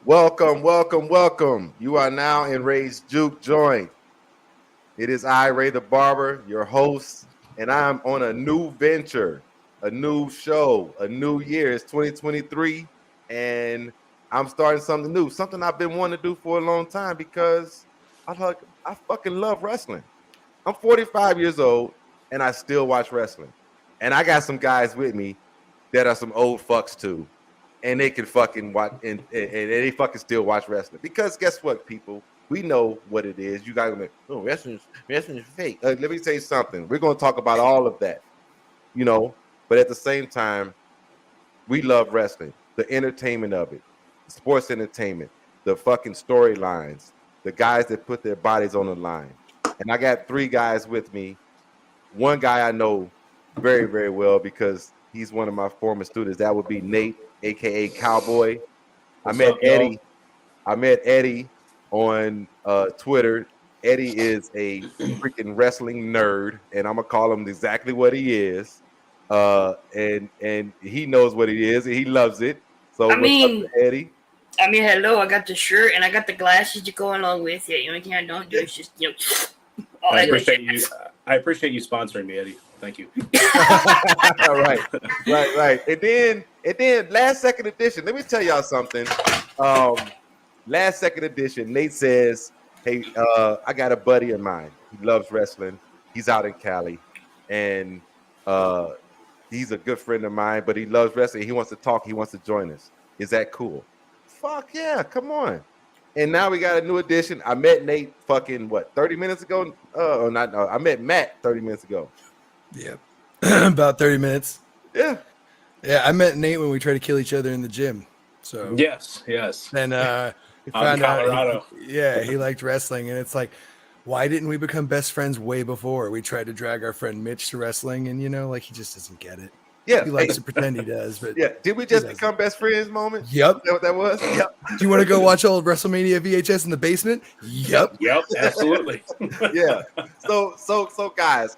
Welcome, welcome, welcome. You are now in Ray's Juke Joint. It is I, Ray the Barber, your host, and I'm on a new venture, a new show, a new year. It's 2023, and I'm starting something new, something I've been wanting to do for a long time because I fucking love wrestling. I'm 45 years old, and I still watch wrestling. And I got some guys with me that are some old fucks too. And they can fucking watch and they fucking still watch wrestling. Because guess what, people? We know what it is. You guys are like, oh, wrestling is fake. Let me tell you something. We're going to talk about all of that, but at the same time, we love wrestling, the entertainment of it, sports entertainment, the fucking storylines, the guys that put their bodies on the line. And I got three guys with me. One guy I know very, very well because he's one of my former students. That would be Nate, aka Cowboy. I met Eddie on Twitter. Eddie is a freaking wrestling nerd, and I'm gonna call him exactly what he is. And he knows what he is, and he loves it. So what's up, Eddie? Hello. I got the shirt and I got the glasses to go along with it. I don't do it's just I appreciate you. I appreciate you sponsoring me, Eddie. Thank you. right. And then last second edition. Let me tell y'all something. Last second edition, Nate says, "Hey, I got a buddy of mine. He loves wrestling. He's out in Cali, and he's a good friend of mine. But he loves wrestling. He wants to talk. He wants to join us. Is that cool? Fuck yeah! Come on." And now we got a new edition. I met Nate fucking 30 minutes ago? I met Matt 30 minutes ago. Yeah, about 30 minutes. Yeah. I met Nate when we tried to kill each other in the gym. So yes. And we found out, he liked wrestling, and it's like, why didn't we become best friends way before? We tried to drag our friend Mitch to wrestling, and he just doesn't get it. Yeah, he likes to pretend he does, but did we just become best friends? Moment. Yep. Is that what that was? Yep. Do you want to go watch old WrestleMania VHS in the basement? Yep. Absolutely. Yeah. So guys,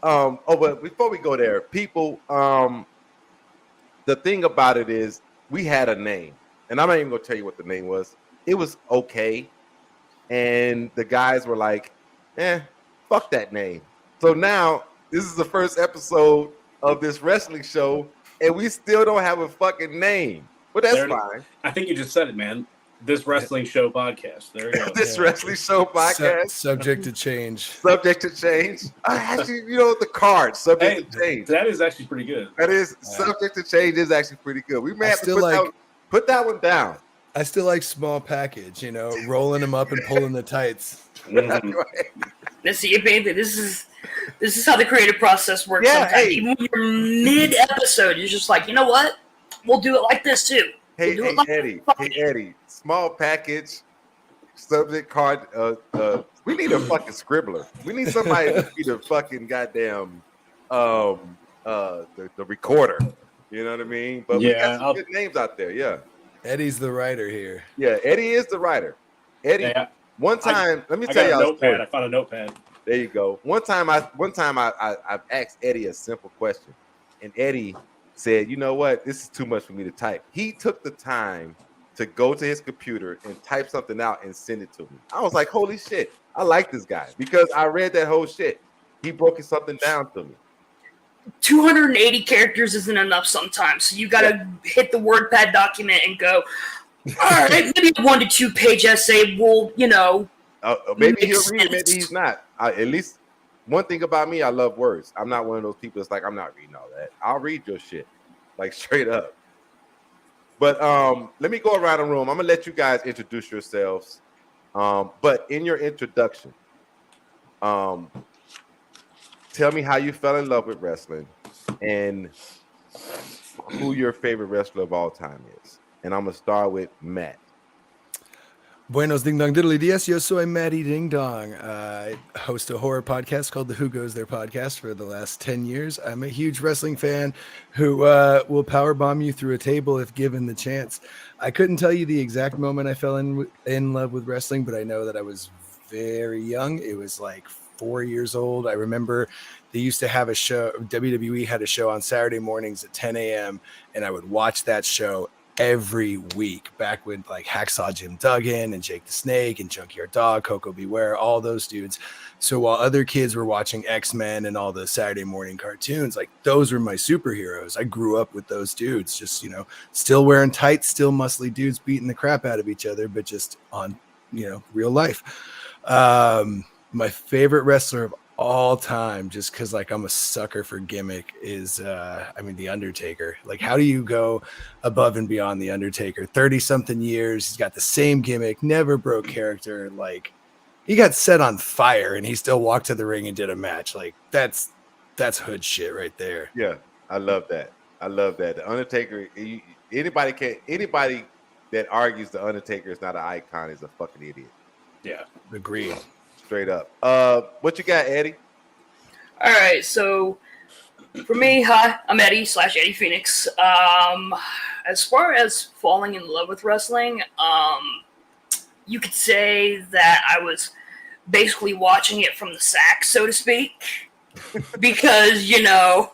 but before we go there, people, the thing about it is we had a name, and I'm not even gonna tell you what the name was. It was okay, and the guys were like, fuck that name. So now this is the first episode of this wrestling show, and we still don't have a fucking name. But that's fine. I think you just said it, man. This wrestling show podcast. There you go. This wrestling show podcast. Subject to change. Subject to change. Actually, the card. Subject to change. That is actually pretty good. That is subject to change is actually pretty good. We may have to put that one down. I still like small package, rolling them up and pulling the tights. Let's see, baby. This is how the creative process works. Yeah, sometimes. Even when you're mid-episode, you're just like, you know what? We'll do it like this too. Hey, Eddie. Small package, subject card. We need a fucking scribbler. We need somebody to be the fucking goddamn the recorder. You know what I mean? But we got some good names out there. Yeah. Eddie's the writer here. Yeah, Eddie is the writer. Eddie. One time, let me tell y'all. I found a notepad. There you go. One time I asked Eddie a simple question, and Eddie said, "You know what? This is too much for me to type." He took the time to go to his computer and type something out and send it to me. I was like, "Holy shit! I like this guy," because I read that whole shit. He broke something down to me. 280 characters isn't enough sometimes, so you gotta hit the WordPad document and go, all right, maybe a 1 to 2 page essay will, maybe he'll read it, maybe he's not. At least one thing about me, I love words. I'm not one of those people that's like, I'm not reading all that. I'll read your shit, like straight up. But let me go around the room. I'm gonna let you guys introduce yourselves. But in your introduction, tell me how you fell in love with wrestling and who your favorite wrestler of all time is. And I'm going to start with Matt. Buenos ding dong diddly dias. Yo soy Matty Ding Dong. I host a horror podcast called the Who Goes There podcast for the last 10 years. I'm a huge wrestling fan who will powerbomb you through a table if given the chance. I couldn't tell you the exact moment I fell in love with wrestling, but I know that I was very young. It was like 4 years old. I remember they used to have a show. WWE had a show on Saturday mornings at 10 a.m. and I would watch that show every week back when like Hacksaw Jim Duggan and Jake the Snake and Junkyard Dog, Coco Beware, all those dudes. So while other kids were watching X-Men and all the Saturday morning cartoons, like those were my superheroes. I grew up with those dudes, just, you know, still wearing tights, still muscly dudes beating the crap out of each other, but just on, you know, real life. My favorite wrestler of all time, just because like I'm a sucker for gimmick, is The Undertaker. Like, how do you go above and beyond The Undertaker? 30-something years, he's got the same gimmick, never broke character. Like, he got set on fire and he still walked to the ring and did a match. Like, that's hood shit right there. Yeah, I love that. The Undertaker, anybody that argues the Undertaker is not an icon is a fucking idiot. Yeah, agreed. Straight up. What you got, Eddie? All right, so for me, hi, I'm Eddie / Eddie Phoenix. As far as falling in love with wrestling, you could say that I was basically watching it from the sack, so to speak, because, you know,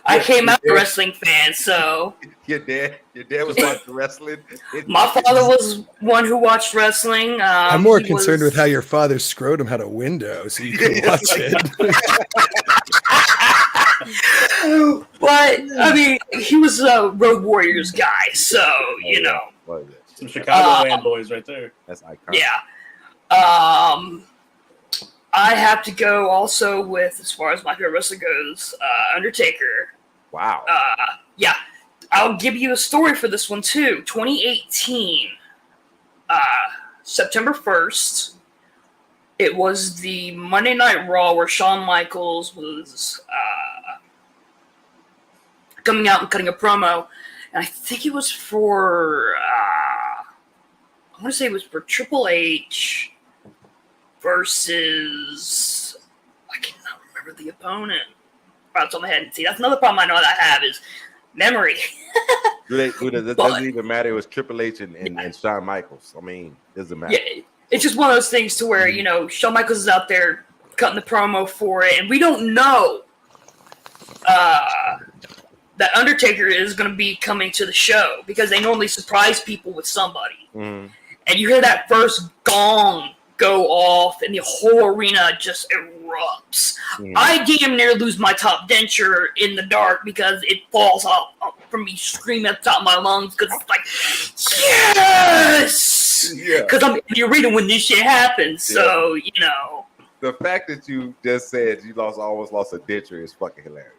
I came out a wrestling fan, so... Your dad was watching wrestling? My father was one who watched wrestling. I'm more concerned with how your father scrotum had a window so you could watch it. But, I mean, he was a Road Warriors guy, so, you know. Some Chicagoland boys right there. That's iconic. Yeah. I have to go also with, as far as my favorite wrestler goes, Undertaker. Wow. Yeah. I'll give you a story for this one, too. 2018, September 1st, it was the Monday Night Raw where Shawn Michaels was coming out and cutting a promo. And I think it was for, I want to say it was for Triple H versus, I cannot remember the opponent. Right off the top of my head. See, that's another problem I know that I have is memory. It doesn't even matter. It was Triple H and Shawn Michaels. I mean, it doesn't matter. Yeah, it's just one of those things to where, you know, Shawn Michaels is out there cutting the promo for it, and we don't know that Undertaker is going to be coming to the show because they normally surprise people with somebody. Mm-hmm. And you hear that first gong go off, and the whole arena just erupts. Mm-hmm. I damn near lose my top denture in the dark because it falls off from me screaming at the top of my lungs because it's like, yes! Yeah. Because I'm in the arena when this shit happens, so, you know. The fact that you just said you almost lost a denture is fucking hilarious.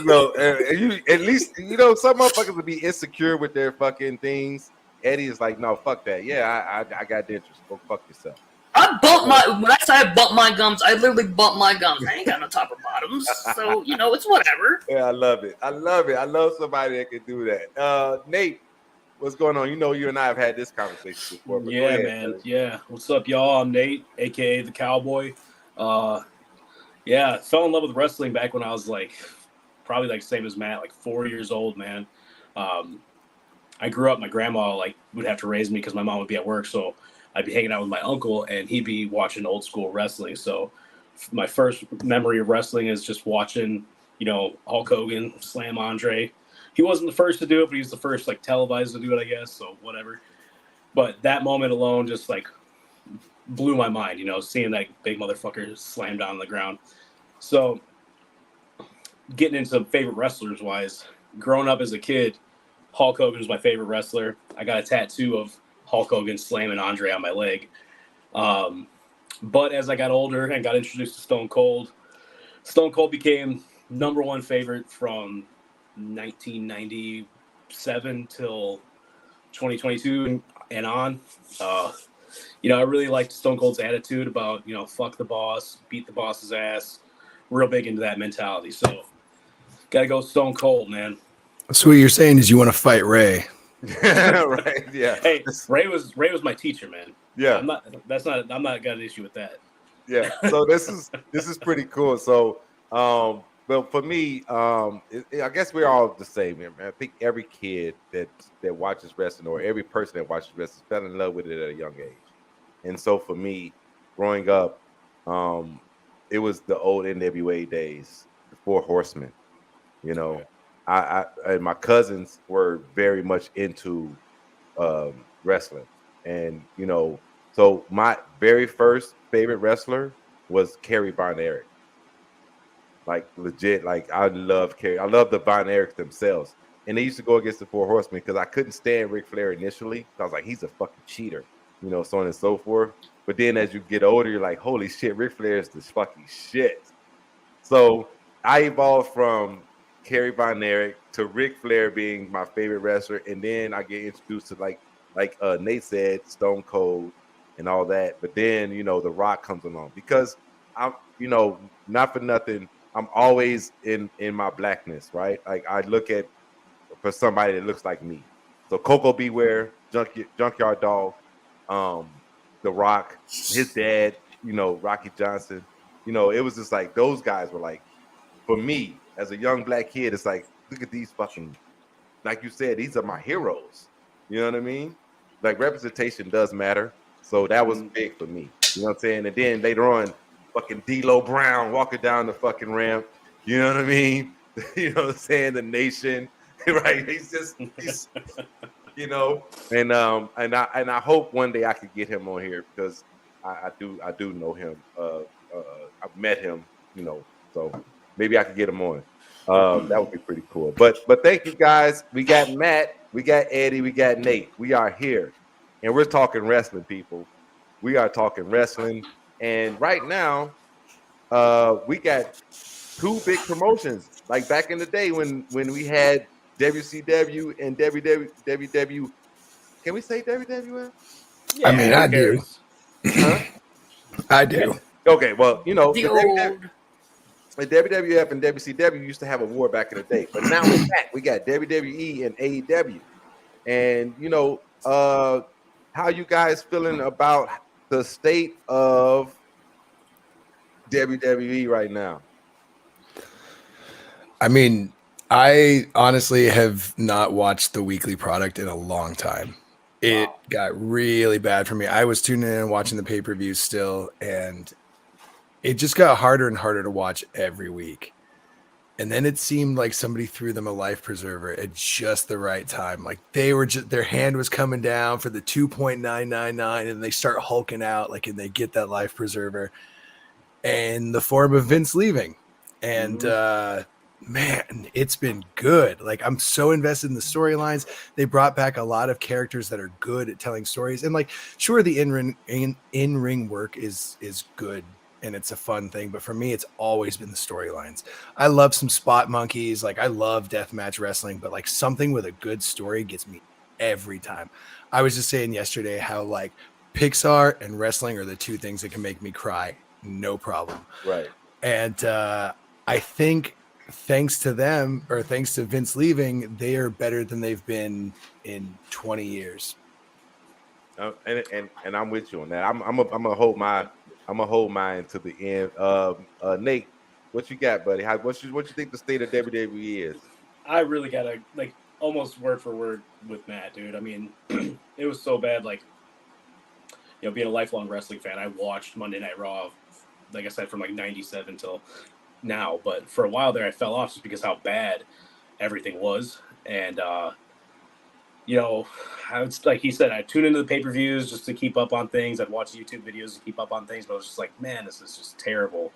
No, you at least, you know, some motherfuckers would be insecure with their fucking things. Eddie is like, no, fuck that. Yeah, I got dentures. Go fuck yourself. When I say I bump my gums, I literally bump my gums. I ain't got no top or bottoms. So, you know, it's whatever. Yeah, I love it. I love somebody that can do that. Nate, what's going on? You know, you and I have had this conversation before. But Yeah, man. Yeah. What's up, y'all? I'm Nate, a.k.a. the Cowboy. Yeah, fell in love with wrestling back when I was like, probably like same as Matt, like 4 years old, man. I grew up, my grandma like would have to raise me because my mom would be at work. So I'd be hanging out with my uncle and he'd be watching old school wrestling. So my first memory of wrestling is just watching, you know, Hulk Hogan slam Andre. He wasn't the first to do it, but he was the first like televised to do it, I guess. So whatever. But that moment alone just like blew my mind, you know, seeing that big motherfucker slam down on the ground. So getting into favorite wrestlers wise, growing up as a kid, Hulk Hogan was my favorite wrestler. I got a tattoo of Hulk Hogan slamming Andre on my leg. But as I got older and got introduced to Stone Cold became number one favorite from 1997 till 2022 and on. You know, I really liked Stone Cold's attitude about, you know, fuck the boss, beat the boss's ass. Real big into that mentality. So, gotta go Stone Cold, man. So what you're saying is you want to fight Ray. Right, yeah. Hey, Ray was my teacher, man. Yeah. I'm not got an issue with that. Yeah. So this is pretty cool. So well, for me, I guess we're all the same, man. I think every kid that watches wrestling or every person that watches wrestling fell in love with it at a young age. And so for me, growing up, it was the old NWA days, the Four Horsemen, you know. I and my cousins were very much into wrestling, and so my very first favorite wrestler was Kerry Von Erich. Like legit, like I love Kerry. I love the Von Erichs themselves. And they used to go against the Four Horsemen because I couldn't stand Ric Flair initially. I was like, he's a fucking cheater, so on and so forth. But then as you get older, you're like, holy shit, Ric Flair is this fucking shit. So I evolved from Kerry Von Erich to Ric Flair being my favorite wrestler, and then I get introduced to like Nate said, Stone Cold and all that. But then The Rock comes along because I'm not for nothing. I'm always in my blackness, right? Like I look at for somebody that looks like me. So Coco Beware, Junkyard Dog, The Rock, his dad, Rocky Johnson. It was just like those guys were like, for me as a young black kid, it's like, look at these fucking, like you said, these are my heroes. You know what I mean? Like representation does matter. So that was big for me. You know what I'm saying? And then later on, fucking D'Lo Brown walking down the fucking ramp. You know what I mean? You know what I'm saying? The Nation, right? He's and I hope one day I could get him on here because I do know him. I've met him, so maybe I could get him on. That would be pretty cool. But thank you guys. We got Matt, we got Eddie, we got Nate. We are here, and we're talking wrestling, people. We are talking wrestling, and right now, we got two big promotions. Like back in the day when we had WCW and WW. Can we say WWF? Yeah, I mean, I do. Huh? I do. Okay, well, The the old. WWF and WCW used to have a war back in the day, but now we're back. We got WWE and AEW, and how you guys feeling about the state of WWE right now? I mean, I honestly have not watched the weekly product in a long time. It got really bad for me. I was tuning in and watching the pay-per-view still, and it just got harder and harder to watch every week. And then it seemed like somebody threw them a life preserver at just the right time. Like they were just, their hand was coming down for the 2.999 and they start hulking out like, and they get that life preserver in the form of Vince leaving. And, man, it's been good. Like I'm so invested in the storylines. They brought back a lot of characters that are good at telling stories. And like, sure, the in-ring work is good and it's a fun thing, but for me, it's always been the storylines. I love some spot monkeys. Like I love deathmatch wrestling, but like something with a good story gets me every time. I was just saying yesterday how like Pixar and wrestling are the two things that can make me cry. No problem. Right. And I think thanks to them, or thanks to Vince leaving, they are better than they've been in 20 years. And I'm with you on that. I'm gonna hold mine to the end. Nate, what you got, buddy? What you think the state of WWE is? I really gotta like almost word for word with Matt, dude. I mean, it was so bad. Like, being a lifelong wrestling fan, I watched Monday Night Raw, like I said, from like '97 till now. But for a while there, I fell off just because how bad everything was. And I was like he said, I tune into the pay-per-views just to keep up on things. I'd watch YouTube videos to keep up on things, but I was just like, man, this is just terrible.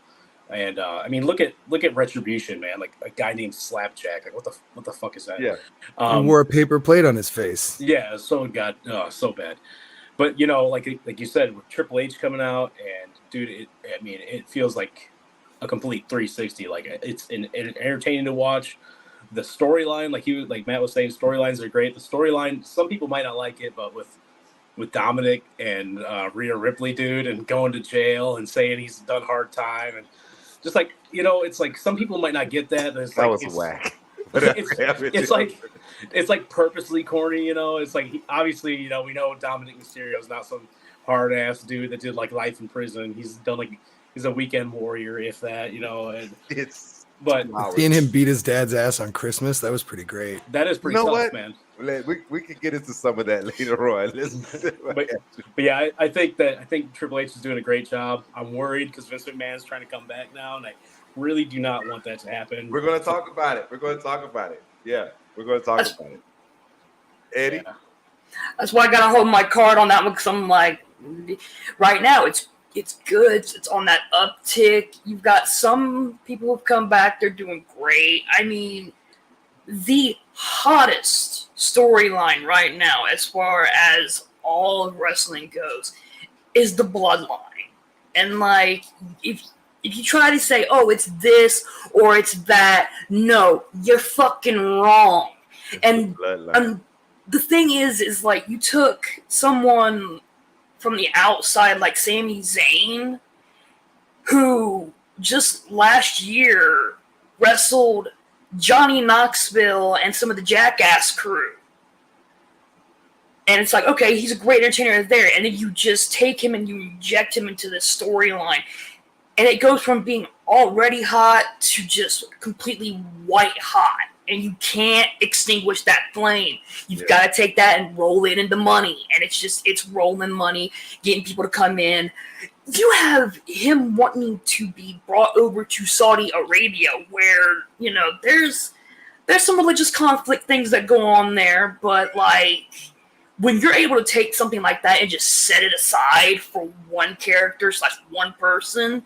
And I mean, look at Retribution, man. Like a guy named Slapjack. Like what the fuck is that? Yeah. He wore a paper plate on his face. Yeah, so so bad. But like you said, with Triple H coming out, and dude, it feels like a complete 360. Like it's entertaining to watch. The storyline, like Matt was saying, storylines are great. The storyline, some people might not like it, but with Dominic and Rhea Ripley, dude, and going to jail and saying he's done hard time, and just like it's like some people might not get that. But That was whack. It's like purposely corny, It's like obviously, we know Dominic Mysterio is not some hard ass dude that did like life in prison. He's a weekend warrior, if that, and but seeing him beat his dad's ass on Christmas, that was pretty great. That is pretty tough, man. We could get into some of that later on. but yeah, I think Triple H is doing a great job. I'm worried because Vince McMahon is trying to come back now, and I really do not want that to happen. We're going to talk about it. Yeah, we're going to talk about it. Eddie? Yeah. That's why I gotta hold my card on that one because I'm like, right now it's good. It's on that uptick. You've got some people who've come back. They're doing great. I mean, the hottest storyline right now, as far as all of wrestling goes, is the bloodline. And like, if you try to say, oh, it's this or it's that, no, you're fucking wrong. And the thing is like, you took someone from the outside like Sami Zayn, who just last year wrestled Johnny Knoxville and some of the Jackass crew. And it's like, okay, he's a great entertainer there. And then you just take him and you inject him into this storyline. And it goes from being already hot to just completely white hot. And you can't extinguish that flame. You've got to take that and roll it into money. And it's rolling money, getting people to come in. You have him wanting to be brought over to Saudi Arabia, where, you know, there's some religious conflict things that go on there, but like, when you're able to take something like that and just set it aside for one character / one person,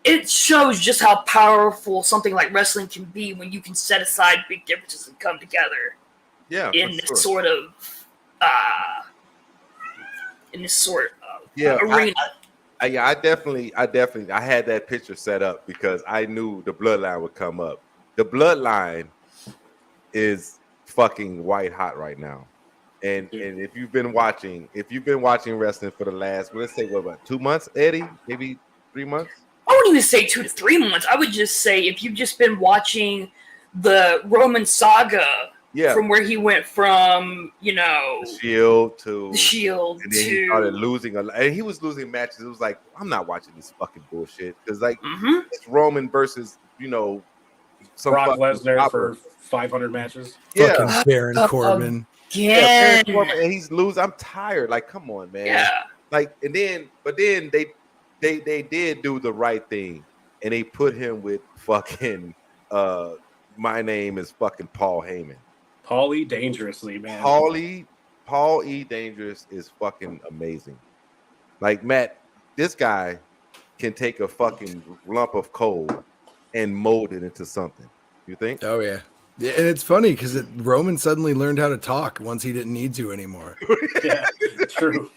it shows just how powerful something like wrestling can be when you can set aside big differences and come together. Yeah, in this sort of arena. I definitely I had that picture set up because I knew the bloodline would come up. The bloodline is fucking white hot right now. And if you've been watching wrestling for the last, let's say, what, about 2 months, Eddie? Maybe 3 months? I wouldn't even say 2 to 3 months. I would just say if you've just been watching the Roman saga, from where he went from, you know, the Shield, and then he started losing and he was losing matches. It was like, I'm not watching this fucking bullshit because like it's Roman versus, you know, some Brock Lesnar for 500 matches. Fucking Baron Corbin. Baron Corbin, and he's losing. I'm tired. Like, come on, man. Yeah. Like, but then they did do the right thing, and they put him with fucking my name is fucking Paul Heyman. Paul E. Dangerously, man. Paul E. Dangerous is fucking amazing. Like, Matt, this guy can take a fucking lump of coal and mold it into something. You think? Oh yeah. Yeah, and it's funny because Roman suddenly learned how to talk once he didn't need to anymore. Yeah, true.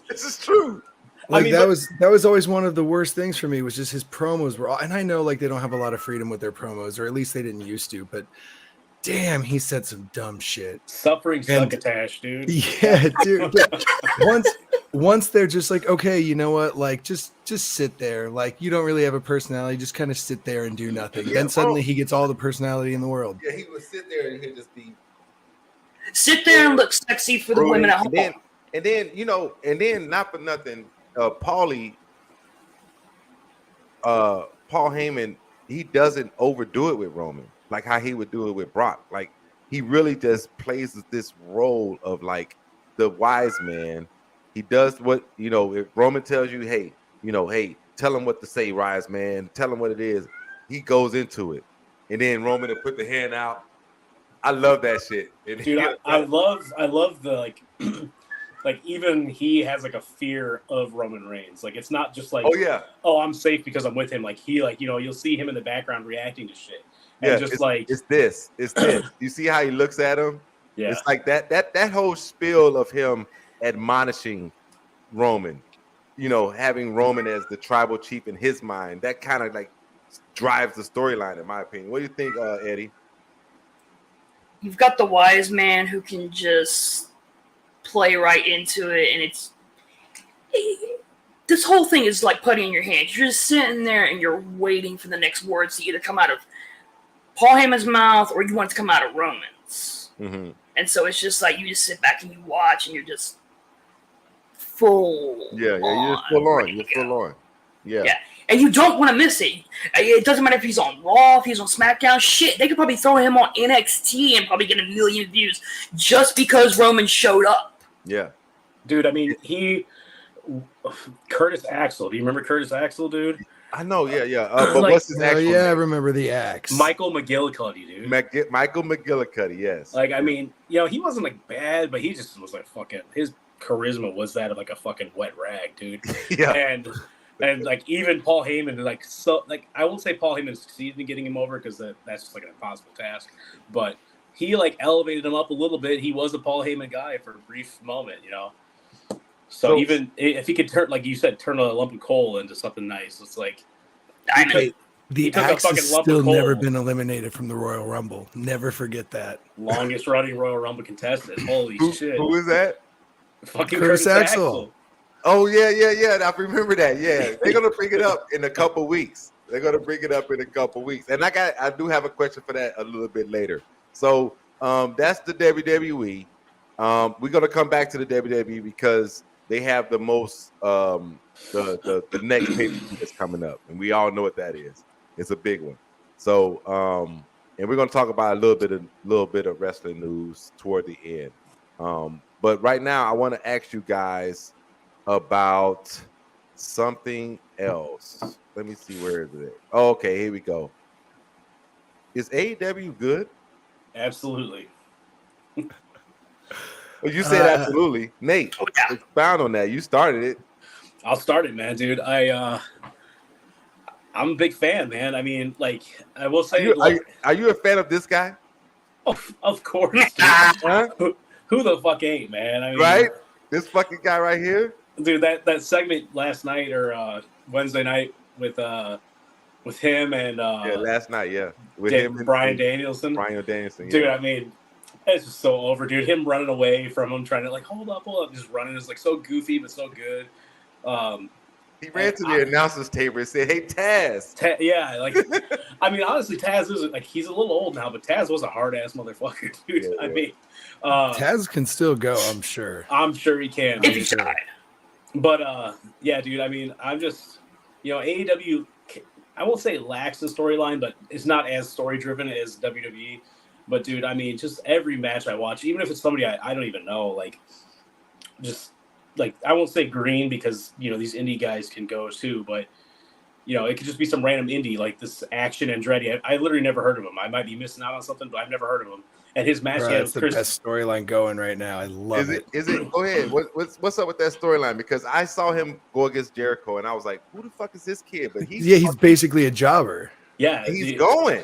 This is true. Like, I mean, that was always one of the worst things for me, was just his promos were all, and I know like they don't have a lot of freedom with their promos, or at least they didn't used to, but damn, he said some dumb shit. Suffering succotash, dude. Yeah, dude. Once they're just like, okay, you know what? Like, just sit there. Like, you don't really have a personality. Just kind of sit there and do nothing. Then suddenly he gets all the personality in the world. Yeah, he would sit there and he'd just be sit there and look sexy for the women at home. And then not for nothing, Paul Heyman, he doesn't overdo it with Roman like how he would do it with Brock. Like, he really just plays this role of like the wise man. He does what, you know, if Roman tells you, hey, tell him what to say, wise man, tell him what it is. He goes into it. And then Roman will put the hand out. I love that shit. Dude, I love the like like, even he has like a fear of Roman Reigns. Like, it's not just like, I'm safe because I'm with him. Like, he, like, you know, you'll see him in the background reacting to shit. And just it's this. You see how he looks at him? Yeah. It's like that whole spiel of him admonishing Roman, you know, having Roman as the tribal chief in his mind, that kind of like drives the storyline, in my opinion. What do you think, Eddie? You've got the wise man who can just play right into it, and this whole thing is like putty in your hands. You're just sitting there and you're waiting for the next words to either come out of Paul Heyman's mouth or you want it to come out of Roman's. Mm-hmm. And so it's just like you just sit back and you watch and you're just full. You're full on. Yeah. And you don't want to miss it. It doesn't matter if he's on Raw, if he's on SmackDown. Shit, they could probably throw him on NXT and probably get 1 million views just because Roman showed up. Yeah. Dude, I mean, Curtis Axel. Do you remember Curtis Axel, dude? I know, yeah. But Like, what's his Oh actual yeah, I name? remember the axe. Michael McGillicuddy, dude. Michael McGillicuddy, yes. Like, I mean, you know, he wasn't like bad, but he just was like fucking. His charisma was that of like a fucking wet rag, dude. Yeah. And like even Paul Heyman, like so, like I won't say Paul Heyman succeeded in getting him over because that's just like an impossible task, but he like elevated him up a little bit. He was a Paul Heyman guy for a brief moment, you know. So even if he could turn, like you said, turn a lump of coal into something nice, it's like Diamond. The took a axe has fucking lump of still never coal. been eliminated from the Royal Rumble. Never forget that. longest running Royal Rumble contestant. Holy shit! Who is that? Fucking Curtis Curtis Axel. Axel. Oh yeah. I remember that. Yeah, they're gonna bring it up in a couple weeks. And I do have a question for that a little bit later. So that's the WWE. We're gonna come back to the WWE because they have the most the next pay-per-view that's coming up, and we all know what that is. It's a big one. So and we're gonna talk about a little bit of wrestling news toward the end. But right now, I want to ask you guys about something else. Let me see, where is it? Oh, okay, here we go. Is AEW good? Absolutely. Well, you said absolutely. Nate, Oh, yeah. expound on that. You started it. I'll start it, man, dude. I'm a big fan, man. I mean, like I will say, Are you a fan of this guy? of course. dude. Huh? Who the fuck ain't, man? I mean, Right? This fucking guy right here? dude. That segment last night or Wednesday night with him and Last night, yeah. With Dan- him and Bryan Danielson. Bryan Danielson, Dude, yeah. I mean, it's just so over, dude. Him running away from him, trying to like hold up, just running is like so goofy but so good. He ran to the announcer's table and said, "Hey, Taz." Yeah, like I mean, honestly, Taz is like he's a little old now, but Taz was a hard ass motherfucker, dude. Yeah, I mean, Taz can still go, I'm sure. I'm sure he can. If he tried. But yeah, dude. I mean, I'm just AEW. I won't say it lacks the storyline, but it's not as story driven as WWE. But dude, I mean, just every match I watch, even if it's somebody I don't even know, like just like I won't say green because these indie guys can go too, but it could just be some random indie like this Action Andretti. I literally never heard of him. I might be missing out on something, but I've never heard of him. And his match, Bro, that's the best storyline going right now. I love it. Is it? Go ahead. What's up with that storyline? Because I saw him go against Jericho, and I was like, "Who the fuck is this kid?" But he's basically a jobber. Yeah, he's going.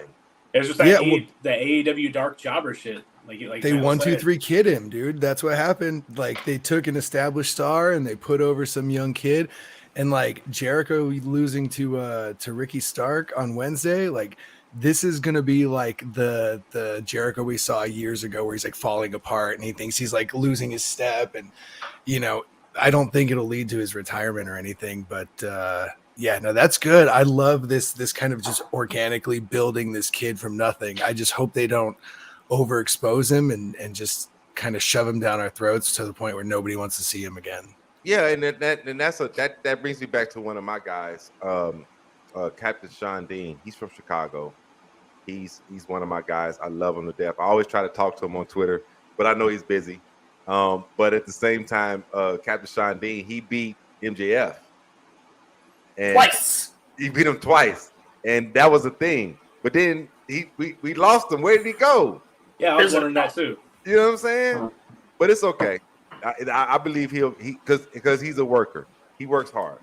It's just that the AEW dark jobber shit. Like they 1, 2, 3 kid him, dude. That's what happened. Like they took an established star and they put over some young kid, and like Jericho losing to Ricky Stark on Wednesday, like. This is going to be like the Jericho we saw years ago where he's like falling apart and he thinks he's like losing his step. And, I don't think it'll lead to his retirement or anything, but yeah, no, that's good. I love this kind of just organically building this kid from nothing. I just hope they don't overexpose him and just kind of shove him down our throats to the point where nobody wants to see him again. Yeah. And that brings me back to one of my guys, Captain Sean Dean. He's from Chicago. He's one of my guys. I love him to death. I always try to talk to him on Twitter, but I know he's busy. But at the same time, Captain Sean Dean, he beat MJF. And Twice. He beat him twice. And that was a thing. But then we lost him. Where did he go? Yeah, I was wondering that too. You know what I'm saying? But it's okay. I believe because he's a worker. He works hard.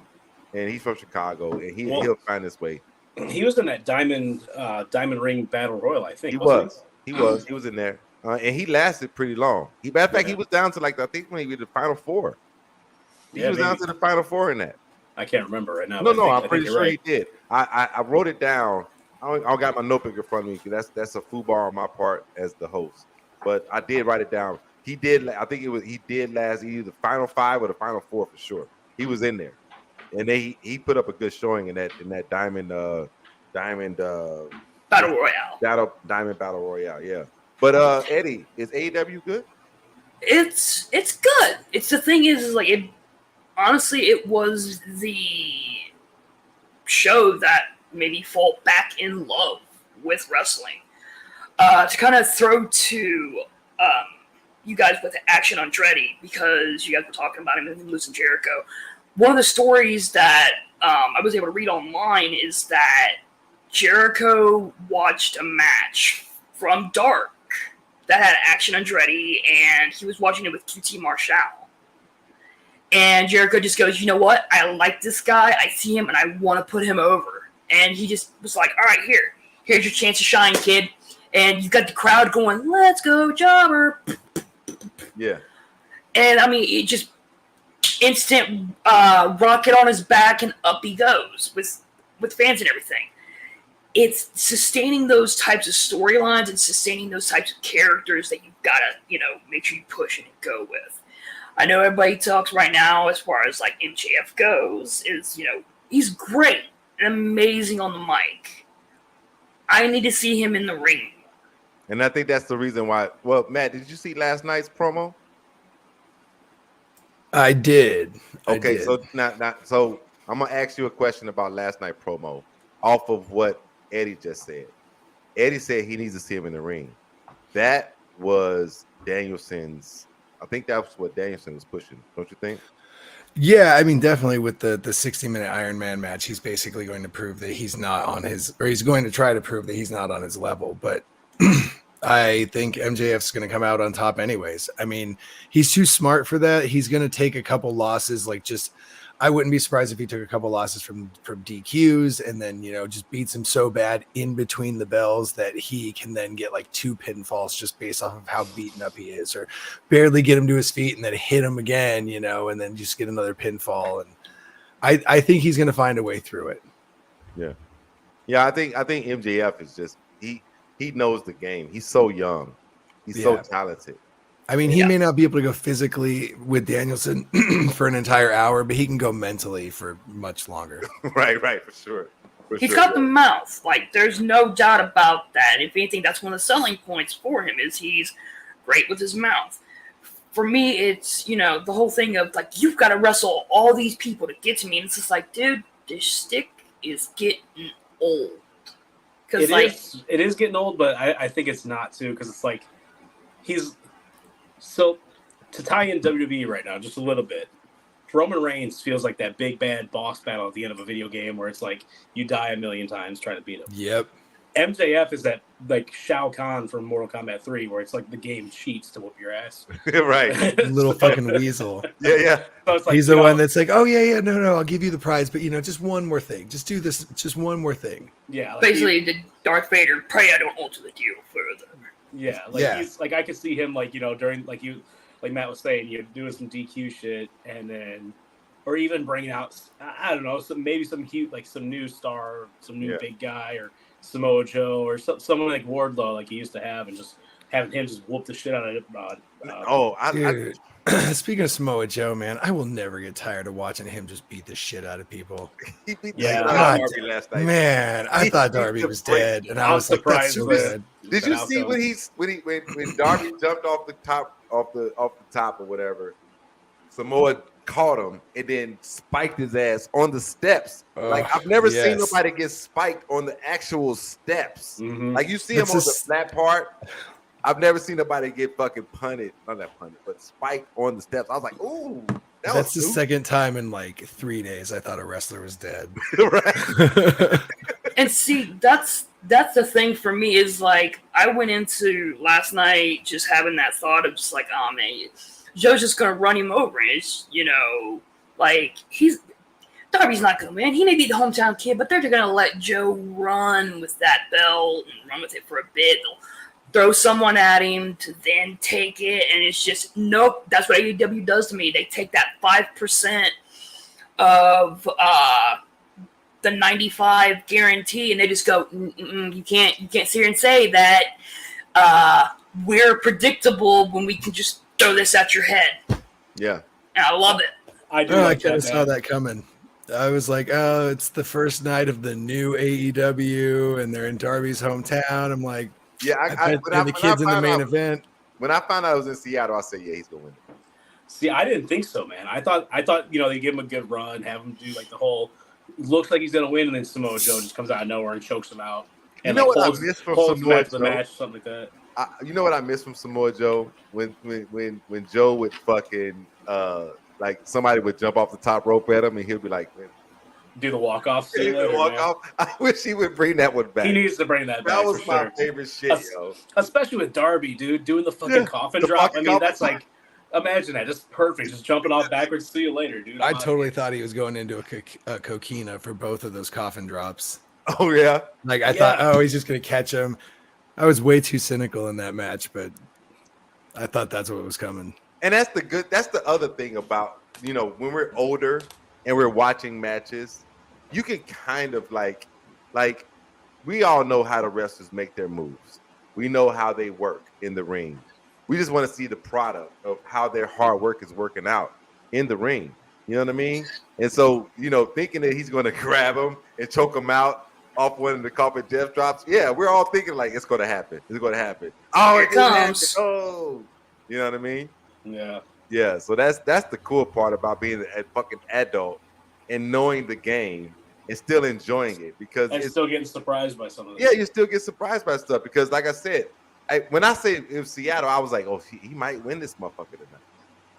And he's from Chicago, and he'll find his way. He was in that Diamond Ring Battle Royal, I think. He was in there, and he lasted pretty long. Matter of fact, he was down to I think maybe the Final Four. He was down to the Final Four in that. I can't remember right now. No, I'm pretty sure he did. I wrote it down. I got my notebook in front of me because that's a foobar on my part as the host. But I did write it down. He did. I think he did last either the Final 5 or the Final 4 for sure. He was in there. And he put up a good showing in that Diamond Battle Royale. Diamond Battle Royale, yeah. But Eddie, is AEW good? It's good. It's the thing is like it. Honestly, it was the show that made me fall back in love with wrestling. To kind of throw to you guys with Action Andretti because you guys were talking about him and losing Jericho. One of the stories that I was able to read online is that Jericho watched a match from Dark that had Action Andretti, and he was watching it with QT Marshall. And Jericho just goes, you know what? I like this guy. I see him, and I want to put him over. And he just was like, all right, here's your chance to shine, kid. And you got the crowd going, let's go, Jobber. Yeah. And, I mean, it just instant rocket on his back, and up he goes with fans and everything. It's sustaining those types of storylines and sustaining those types of characters that you've got to, make sure you push and go with. I know everybody talks right now as far as, like, MJF goes, he's great and amazing on the mic. I need to see him in the ring. And I think that's the reason why. Well, Matt, did you see last night's promo? I did. Okay, so so I'm gonna ask you a question about last night promo off of what Eddie just said. Eddie said he needs to see him in the ring. That was Danielson's. I think that's what Danielson was pushing. Don't you think? Yeah, I mean, definitely with the 60-minute Iron Man match, he's basically going to prove that he's not on his, or he's going to try to prove that he's not on his level. But I think MJF's going to come out on top anyways. I mean, he's too smart for that. He's going to take a couple losses, I wouldn't be surprised if he took a couple losses from DQs and then, just beats him so bad in between the bells that he can then get like 2 pinfalls just based off of how beaten up he is, or barely get him to his feet and then hit him again, and then just get another pinfall. And I think he's going to find a way through it. Yeah. Yeah. I think MJF is just, he knows the game. He's so young. He's so talented. I mean, he may not be able to go physically with Danielson for an entire hour, but he can go mentally for much longer. Right, for sure. He's got the mouth. Like, there's no doubt about that. If anything, that's one of the selling points for him is he's great with his mouth. For me, it's, the whole thing of, like, you've got to wrestle all these people to get to me. And it's just like, dude, this stick is getting old. It is getting old, but I think it's not, too, because it's like so to tie in WWE right now just a little bit, Roman Reigns feels like that big bad boss battle at the end of a video game where it's like you die a million times trying to beat him. Yep. MJF is that like Shao Kahn from Mortal Kombat 3 where it's like the game cheats to whoop your ass. Right. Little fucking weasel. Yeah. So it's like, he's the one that's like, oh yeah, no, I'll give you the prize, but just one more thing. Just do this, just one more thing. Yeah. Like basically, the Darth Vader, pray I don't alter the deal further. Yeah, he's like I could see him during like Matt was saying, doing some DQ shit and then, or even bringing out I don't know some cute like some new star, some new big guy or Samoa Joe or someone like Wardlow like he used to have and just having him just whoop the shit out of Dude. Speaking of Samoa Joe, man, I will never get tired of watching him just beat the shit out of people. He beat God, Darby last night. Man, I thought Darby was dead, and I was like, "That's so good." Did you see when Darby jumped off the top or whatever? Samoa caught him and then spiked his ass on the steps. Like I've never seen nobody get spiked on the actual steps. Mm-hmm. Like you see him on the flat part. I've never seen nobody get fucking punted, not that punted, but spiked on the steps. I was like, ooh. That's the second time in like 3 days I thought a wrestler was dead. Right. And see, that's the thing for me is like I went into last night just having that thought of just like, oh man, Joe's just gonna run him over. And it's like Darby's not gonna win. He may be the hometown kid, but they're gonna let Joe run with that belt and run with it for a bit. They'll throw someone at him to then take it, and it's just nope. That's what AEW does to me. They take that 5% of the 95 guarantee, and they just go, you can't sit here and say that we're predictable when we can just throw this at your head. Yeah, and I love it. I kind of saw that coming. I was like, oh, it's the first night of the new AEW, and they're in Darby's hometown. I'm like. Yeah, the kids in the main event. When I found out I was in Seattle, I said, "Yeah, he's gonna win." See, I didn't think so, man. I thought they give him a good run, have him do like the whole looks like he's gonna win, and then Samoa Joe just comes out of nowhere and chokes him out. And you know what I missed from Samoa Joe? The match, something like that. You know what I missed from Samoa Joe when Joe would fucking like somebody would jump off the top rope at him, and he'll be like, Do the walk off. He would walk off. I wish he would bring that one back. He needs to bring that back. That was for my sure. favorite shit, yo. Especially with Darby, dude, doing the fucking coffin drop. I mean, that's like, imagine that, just perfect, just jumping off backwards. See you later, dude. I totally thought he was going into a coquina for both of those coffin drops. Oh yeah, like I thought, oh, he's just gonna catch him. I was way too cynical in that match, but I thought that's what was coming. And that's the other thing about, you know, when we're older and we're watching matches, you can kind of like we all know how the wrestlers make their moves. We know how they work in the ring. We just want to see the product of how their hard work is working out in the ring. You know what I mean? And so, you know, thinking that he's going to grab him and choke him out off one of the coffin death drops. Yeah, we're all thinking like it's going to happen. It's going to happen. Oh, Here it comes. Oh, you know what I mean? Yeah. Yeah. So that's the cool part about being a fucking adult and knowing the game and still enjoying it, because And it's still getting surprised by some of this. yeah, you still get surprised by stuff because, like I said, when I say it was Seattle, I was like, oh, he might win this motherfucker tonight.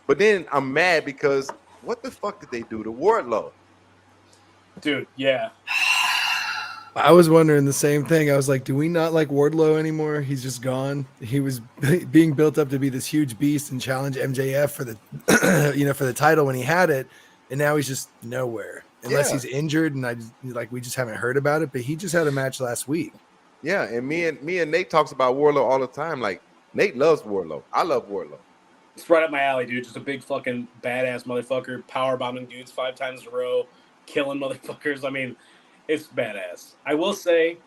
But then I'm mad because what the fuck did they do to Wardlow? Dude, yeah. I was wondering the same thing. I was like, do we not like Wardlow anymore? He's just gone. He was being built up to be this huge beast and challenge MJF for the, you know, for the title when he had it, and now he's just nowhere unless he's injured. And we just haven't heard about it. But he just had a match last week. Yeah, and me and Nate talks about Wardlow all the time. Like, Nate loves Wardlow. I love Wardlow. It's right up my alley, dude. Just a big fucking badass motherfucker, power bombing dudes 5 times in a row, killing motherfuckers. I mean, it's badass. I will say,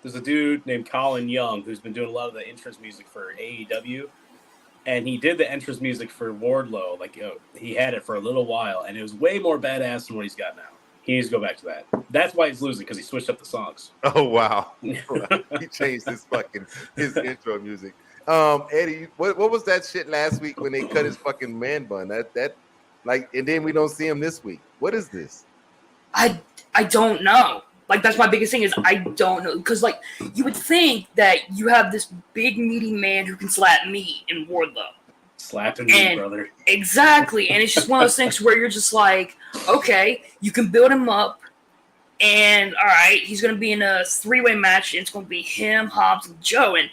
there's a dude named Colin Young who's been doing a lot of the entrance music for AEW, and he did the entrance music for Wardlow. Like, he had it for a little while, and it was way more badass than what he's got now. He needs to go back to that. That's why he's losing, because he switched up the songs. Oh wow, he changed his intro music. Eddie, what was that shit last week when they cut his fucking man bun? That like, and then we don't see him this week. What is this? I don't know. Like, that's my biggest thing is I don't know, because like you would think that you have this big meaty man who can slap meat in Wardlow. Slapping me, brother. Exactly, and it's just one of those things where you're just like, okay, you can build him up, and all right, he's going to be in a 3-way match, and it's going to be him, Hobbs, and Joe. And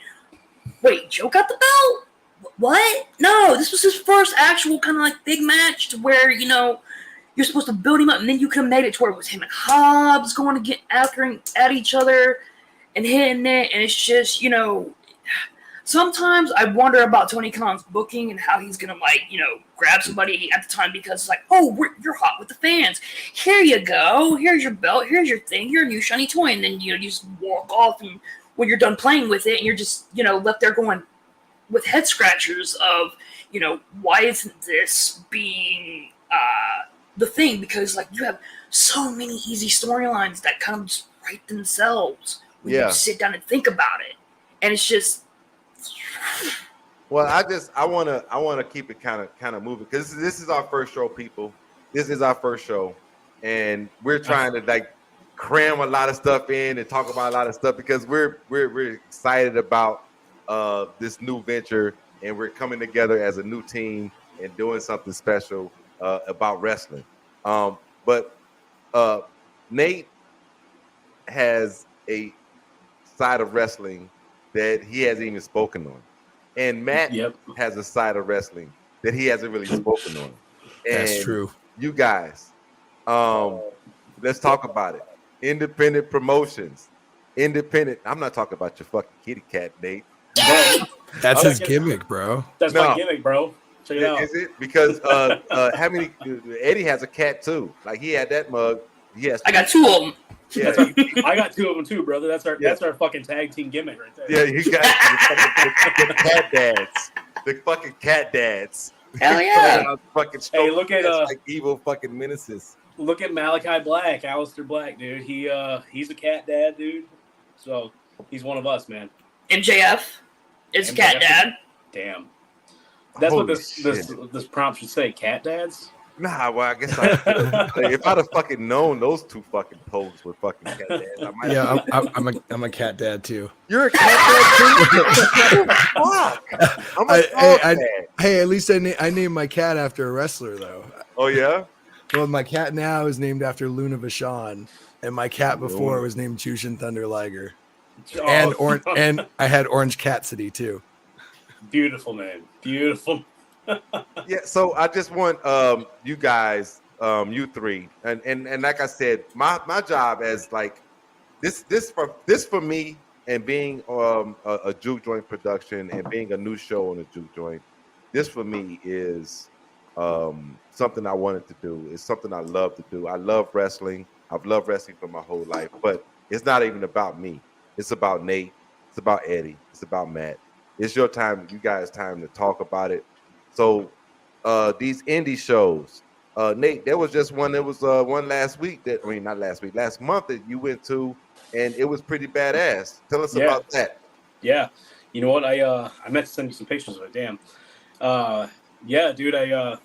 wait, Joe got the belt? What? No, this was his first actual kind of like big match to where, you know, you're supposed to build him up, and then you could have made it to where it was him and Hobbs going to get after at each other and hitting it, and it's just, you know, sometimes I wonder about Tony Khan's booking and how he's going to, like, you know, grab somebody at the time because it's like, oh, you're hot with the fans. Here you go. Here's your belt. Here's your thing. You're a new shiny toy. And then, you know, you just walk off, and when you're done playing with it and you're just, you know, left there going with head scratchers of, you know, why isn't this being the thing? Because, like, you have so many easy storylines that kind of just write themselves when you sit down and think about it. And it's just, well, I want to keep it kind of moving, because this is our first show, people. This is our first show, and we're trying to like cram a lot of stuff in and talk about a lot of stuff because we're excited about this new venture, and we're coming together as a new team and doing something special about wrestling. But Nate has a side of wrestling that he hasn't even spoken on. And Matt has a side of wrestling that he hasn't really spoken on. And that's true. You guys, let's talk about it. Independent promotions. Independent. I'm not talking about your fucking kitty cat, Nate. That's his gimmick, bro. That's my gimmick, bro. Check it out. Is it? Because how many? Eddie has a cat too. Like, he had that mug. Yes, I got 2 of them. Yeah, I got 2 of them too, brother. That's our fucking tag team gimmick right there. Yeah, you got the cat dads, the fucking cat dads. Hell yeah! Fucking hey, look at like evil fucking menaces. Look at Malachi Black, Aleister Black, dude. He's a cat dad, dude. So he's one of us, man. MJF is MJF cat dad. Damn. That's Holy what this prompt should say. Cat dads. Nah, well, I guess if I'd have fucking known those 2 fucking pogues were fucking cat dads, I might. Yeah, I'm a cat dad too. You're a cat dad too. Fuck. I'm a dog dad. Hey, at least I named my cat after a wrestler though. Oh yeah. Well, my cat now is named after Luna Vachon, and my cat before was named Jushin Thunder Liger. And I had Orange Cassidy too. Beautiful name. Beautiful. Yeah, so I just want you guys, you three, and like I said, my job as like this for me, and being a Juke Joint production and being a new show on the Juke Joint, this for me is something I wanted to do. It's something I love to do. I love wrestling. I've loved wrestling for my whole life, but it's not even about me. It's about Nate. It's about Eddie. It's about Matt. It's your time, you guys' time to talk about it. So these indie shows, Nate, there was just one. There was one last week not last week, last month that you went to, and it was pretty badass. Tell us about that. Yeah, you know what? I meant to send you some pictures of it. Damn. Yeah, dude.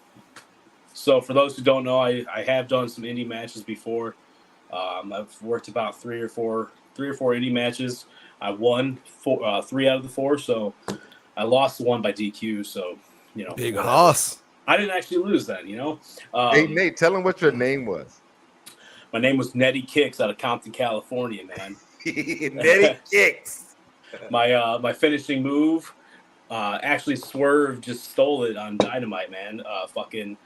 So for those who don't know, I have done some indie matches before. I've worked about three or four indie matches. I won 3 out of the 4, so I lost the one by DQ. So big loss. I didn't actually lose then. Hey Nate, tell him what your name was. My name was Nettie Kicks out of Compton, California, man. Nettie Kicks. My finishing move, actually Swerve just stole it on Dynamite, man. Fucking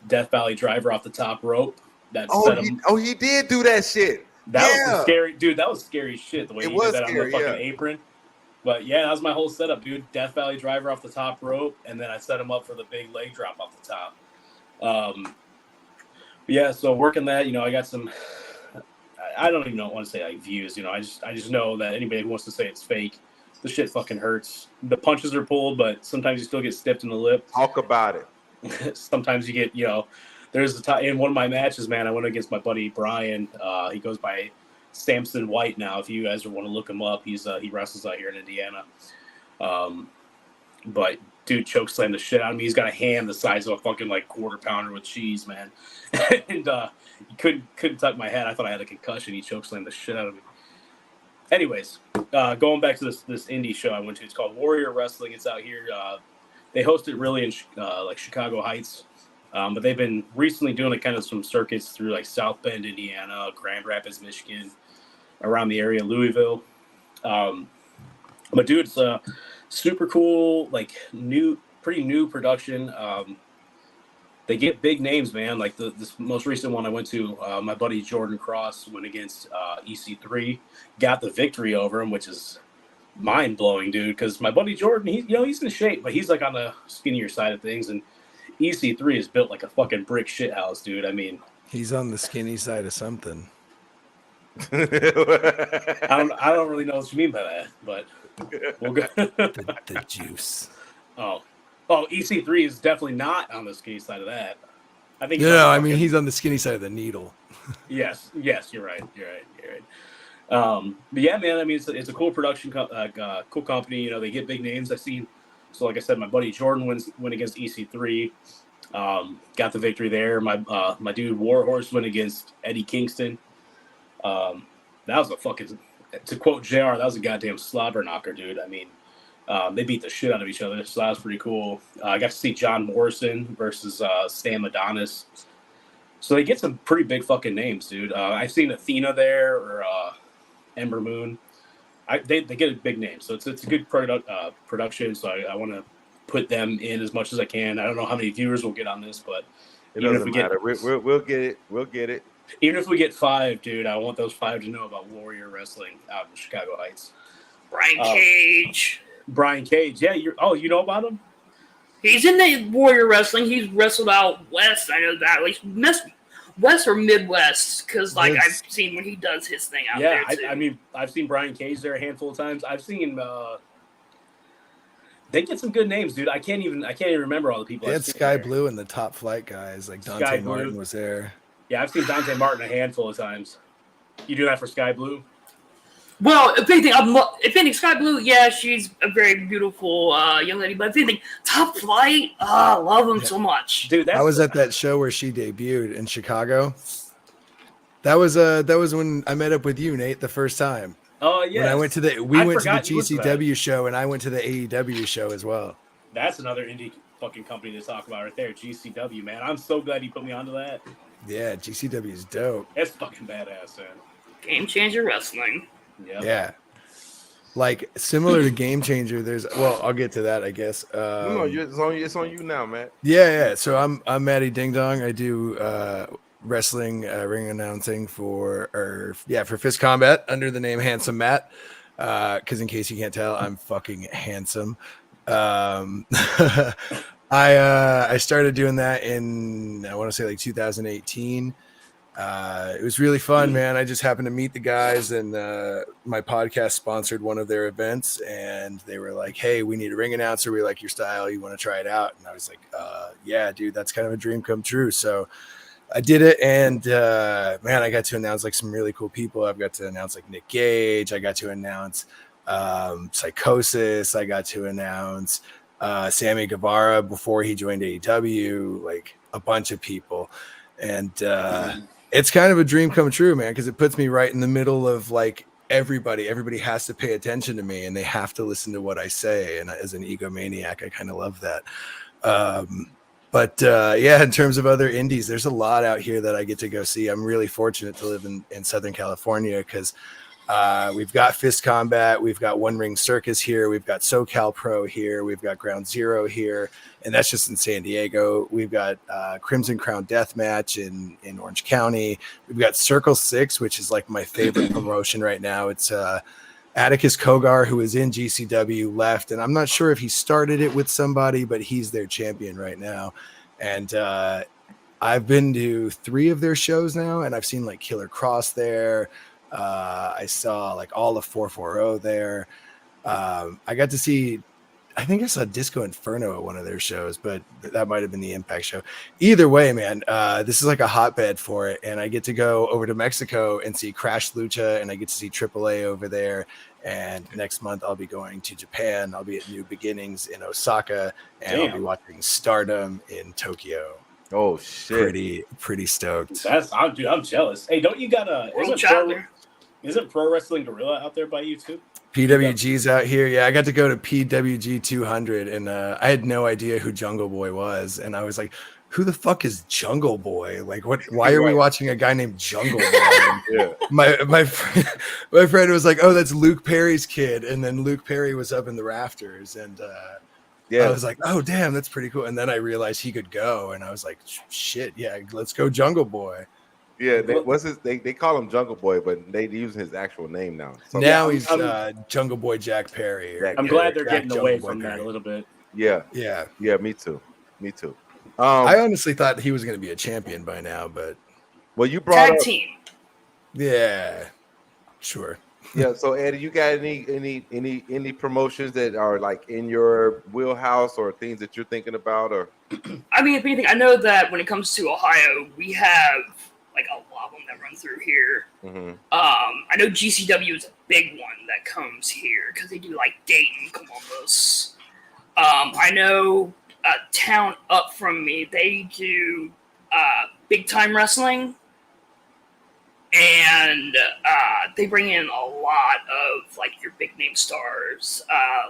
Death Valley driver off the top rope. He did do that shit. That was scary, dude. That was scary shit. The way he did that scary, on the fucking apron. But yeah, that was my whole setup, dude. Death Valley driver off the top rope, and then I set him up for the big leg drop off the top. Yeah, so working that, I got some. I don't even want to say like views. I just know that anybody who wants to say it's fake, the shit fucking hurts. The punches are pulled, but sometimes you still get stiffed in the lip. Talk about it. Sometimes you get, there's in one of my matches, man, I went against my buddy Brian. He goes by Samson White now. If you guys want to look him up, he wrestles out here in Indiana. But dude chokeslammed the shit out of me. He's got a hand the size of a fucking like quarter pounder with cheese, man. And he couldn't tuck my head. I thought I had a concussion. He chokeslammed the shit out of me. Anyways, going back to this indie show I went to, it's called Warrior Wrestling. It's out here. They host it really in like Chicago Heights. But they've been recently doing like kind of some circuits through like South Bend, Indiana, Grand Rapids, Michigan, around the area, Louisville. But dude, it's a super cool, like pretty new production. They get big names, man. Like this most recent one I went to, my buddy Jordan Cross went against EC3, got the victory over him, which is mind blowing, dude. Because my buddy Jordan, he's in shape, but he's like on the skinnier side of things, and EC3 is built like a fucking brick shit house, dude. I mean, he's on the skinny side of something. I don't really know what you mean by that, but we'll go. the juice. Oh, EC3 is definitely not on the skinny side of that. I think. No, I mean he's on the skinny side of the needle. Yes, you're right. But yeah, man. I mean, it's a cool production, cool company. They get big names. I've seen. So, like I said, my buddy Jordan went against EC3, got the victory there. My dude Warhorse went against Eddie Kingston. That was a fucking, to quote JR, that was a goddamn slobber knocker, dude. I mean, they beat the shit out of each other, so that was pretty cool. I got to see John Morrison versus Stan Adonis. So they get some pretty big fucking names, dude. I've seen Athena there or Ember Moon. They get a big name, so it's a good production. So I want to put them in as much as I can. I don't know how many viewers we'll get on this, but it doesn't matter. We'll get it. We'll get it. Even if we get 5, dude, I want those 5 to know about Warrior Wrestling out in Chicago Heights. Brian Cage. Yeah. You know about him? He's in the Warrior Wrestling. He's wrestled out west. I know that. Like West or Midwest, because I've seen when he does his thing out there too. I mean, I've seen Brian Cage there a handful of times. I've seen they get some good names, dude. I can't even remember all the people. They had Sky Blue and the Top Flight guys, like Dante Martin was there. Yeah, I've seen Dante Martin a handful of times. You do that for Sky Blue? Well, if anything, Sky Blue, yeah, she's a very beautiful young lady. But if anything, Top Flight, I love them so much, dude. I was at that show where she debuted in Chicago. That was when I met up with you, Nate, the first time. Oh yeah. When I went to the GCW show, and I went to the AEW show as well. That's another indie fucking company to talk about right there, GCW, man. I'm so glad you put me onto that. Yeah, GCW is dope. It's fucking badass, man. Game Changer Wrestling. Yep. Yeah. Like similar to Game Changer, I'll get to that, I guess. No, it's on you now, Matt. Yeah. So I'm Matty Ding Dong. I do wrestling ring announcing for Fist Combat under the name Handsome Matt. Because in case you can't tell, I'm fucking handsome. I started doing that in I want to say like 2018. It was really fun, man. I just happened to meet the guys, and my podcast sponsored one of their events, and they were like, "Hey, we need a ring announcer. We like your style. You want to try it out?" And I was like, "Yeah, dude, that's kind of a dream come true." So I did it, and man, I got to announce like some really cool people. I've got to announce like Nick Gage. I got to announce Psychosis. I got to announce Sammy Guevara before he joined AEW. Like a bunch of people, and it's kind of a dream come true, man, because it puts me right in the middle of like everybody. Everybody has to pay attention to me, and they have to listen to what I say. And as an egomaniac, I kind of love that. But in terms of other indies, there's a lot out here that I get to go see. I'm really fortunate to live in Southern California because we've got Fist Combat, we've got One Ring Circus here, we've got SoCal Pro here, we've got Ground Zero here, and that's just in San Diego. We've got Crimson Crown Deathmatch in Orange County. We've got Circle 6, which is like my favorite promotion right now. It's Atticus Kogar, who is in GCW, left, and I'm not sure if he started it with somebody, but he's their champion right now. And I've been to 3 of their shows now, and I've seen like Killer Cross there. I saw like all of 440 there. I got to see, I think I saw Disco Inferno at one of their shows, but that might have been the Impact show. Either way, man, this is like a hotbed for it. And I get to go over to Mexico and see Crash Lucha, and I get to see AAA over there. And next month I'll be going to Japan. I'll be at New Beginnings in Osaka, and I'll be watching Stardom in Tokyo. Oh shit! Pretty stoked. I'm jealous. Hey, don't you got isn't Pro Wrestling Gorilla out there by you too? PWG's out here. Yeah, I got to go to PWG 200, and I had no idea who Jungle Boy was, and I was like, "Who the fuck is Jungle Boy? Like, what? Why are we watching a guy named Jungle Boy?" My friend was like, "Oh, that's Luke Perry's kid," and then Luke Perry was up in the rafters, and I was like, "Oh, damn, that's pretty cool." And then I realized he could go, and I was like, "Shit, yeah, let's go, Jungle Boy." Yeah, they call him Jungle Boy, but they use his actual name now. So now he's Jungle Boy Jack Perry. I'm glad they're getting away from that a little bit. Yeah, me too. I honestly thought he was going to be a champion by now, but you brought tag up, team. Yeah, sure. Yeah, so Eddie, you got any promotions that are like in your wheelhouse or things that you're thinking about? Or I mean, if anything, I know that when it comes to Ohio, we have like a lot of them that run through here. Mm-hmm. I know GCW is a big one that comes here because they do like Dayton, Columbus. I know a town up from me, they do big time wrestling, and they bring in a lot of like your big name stars.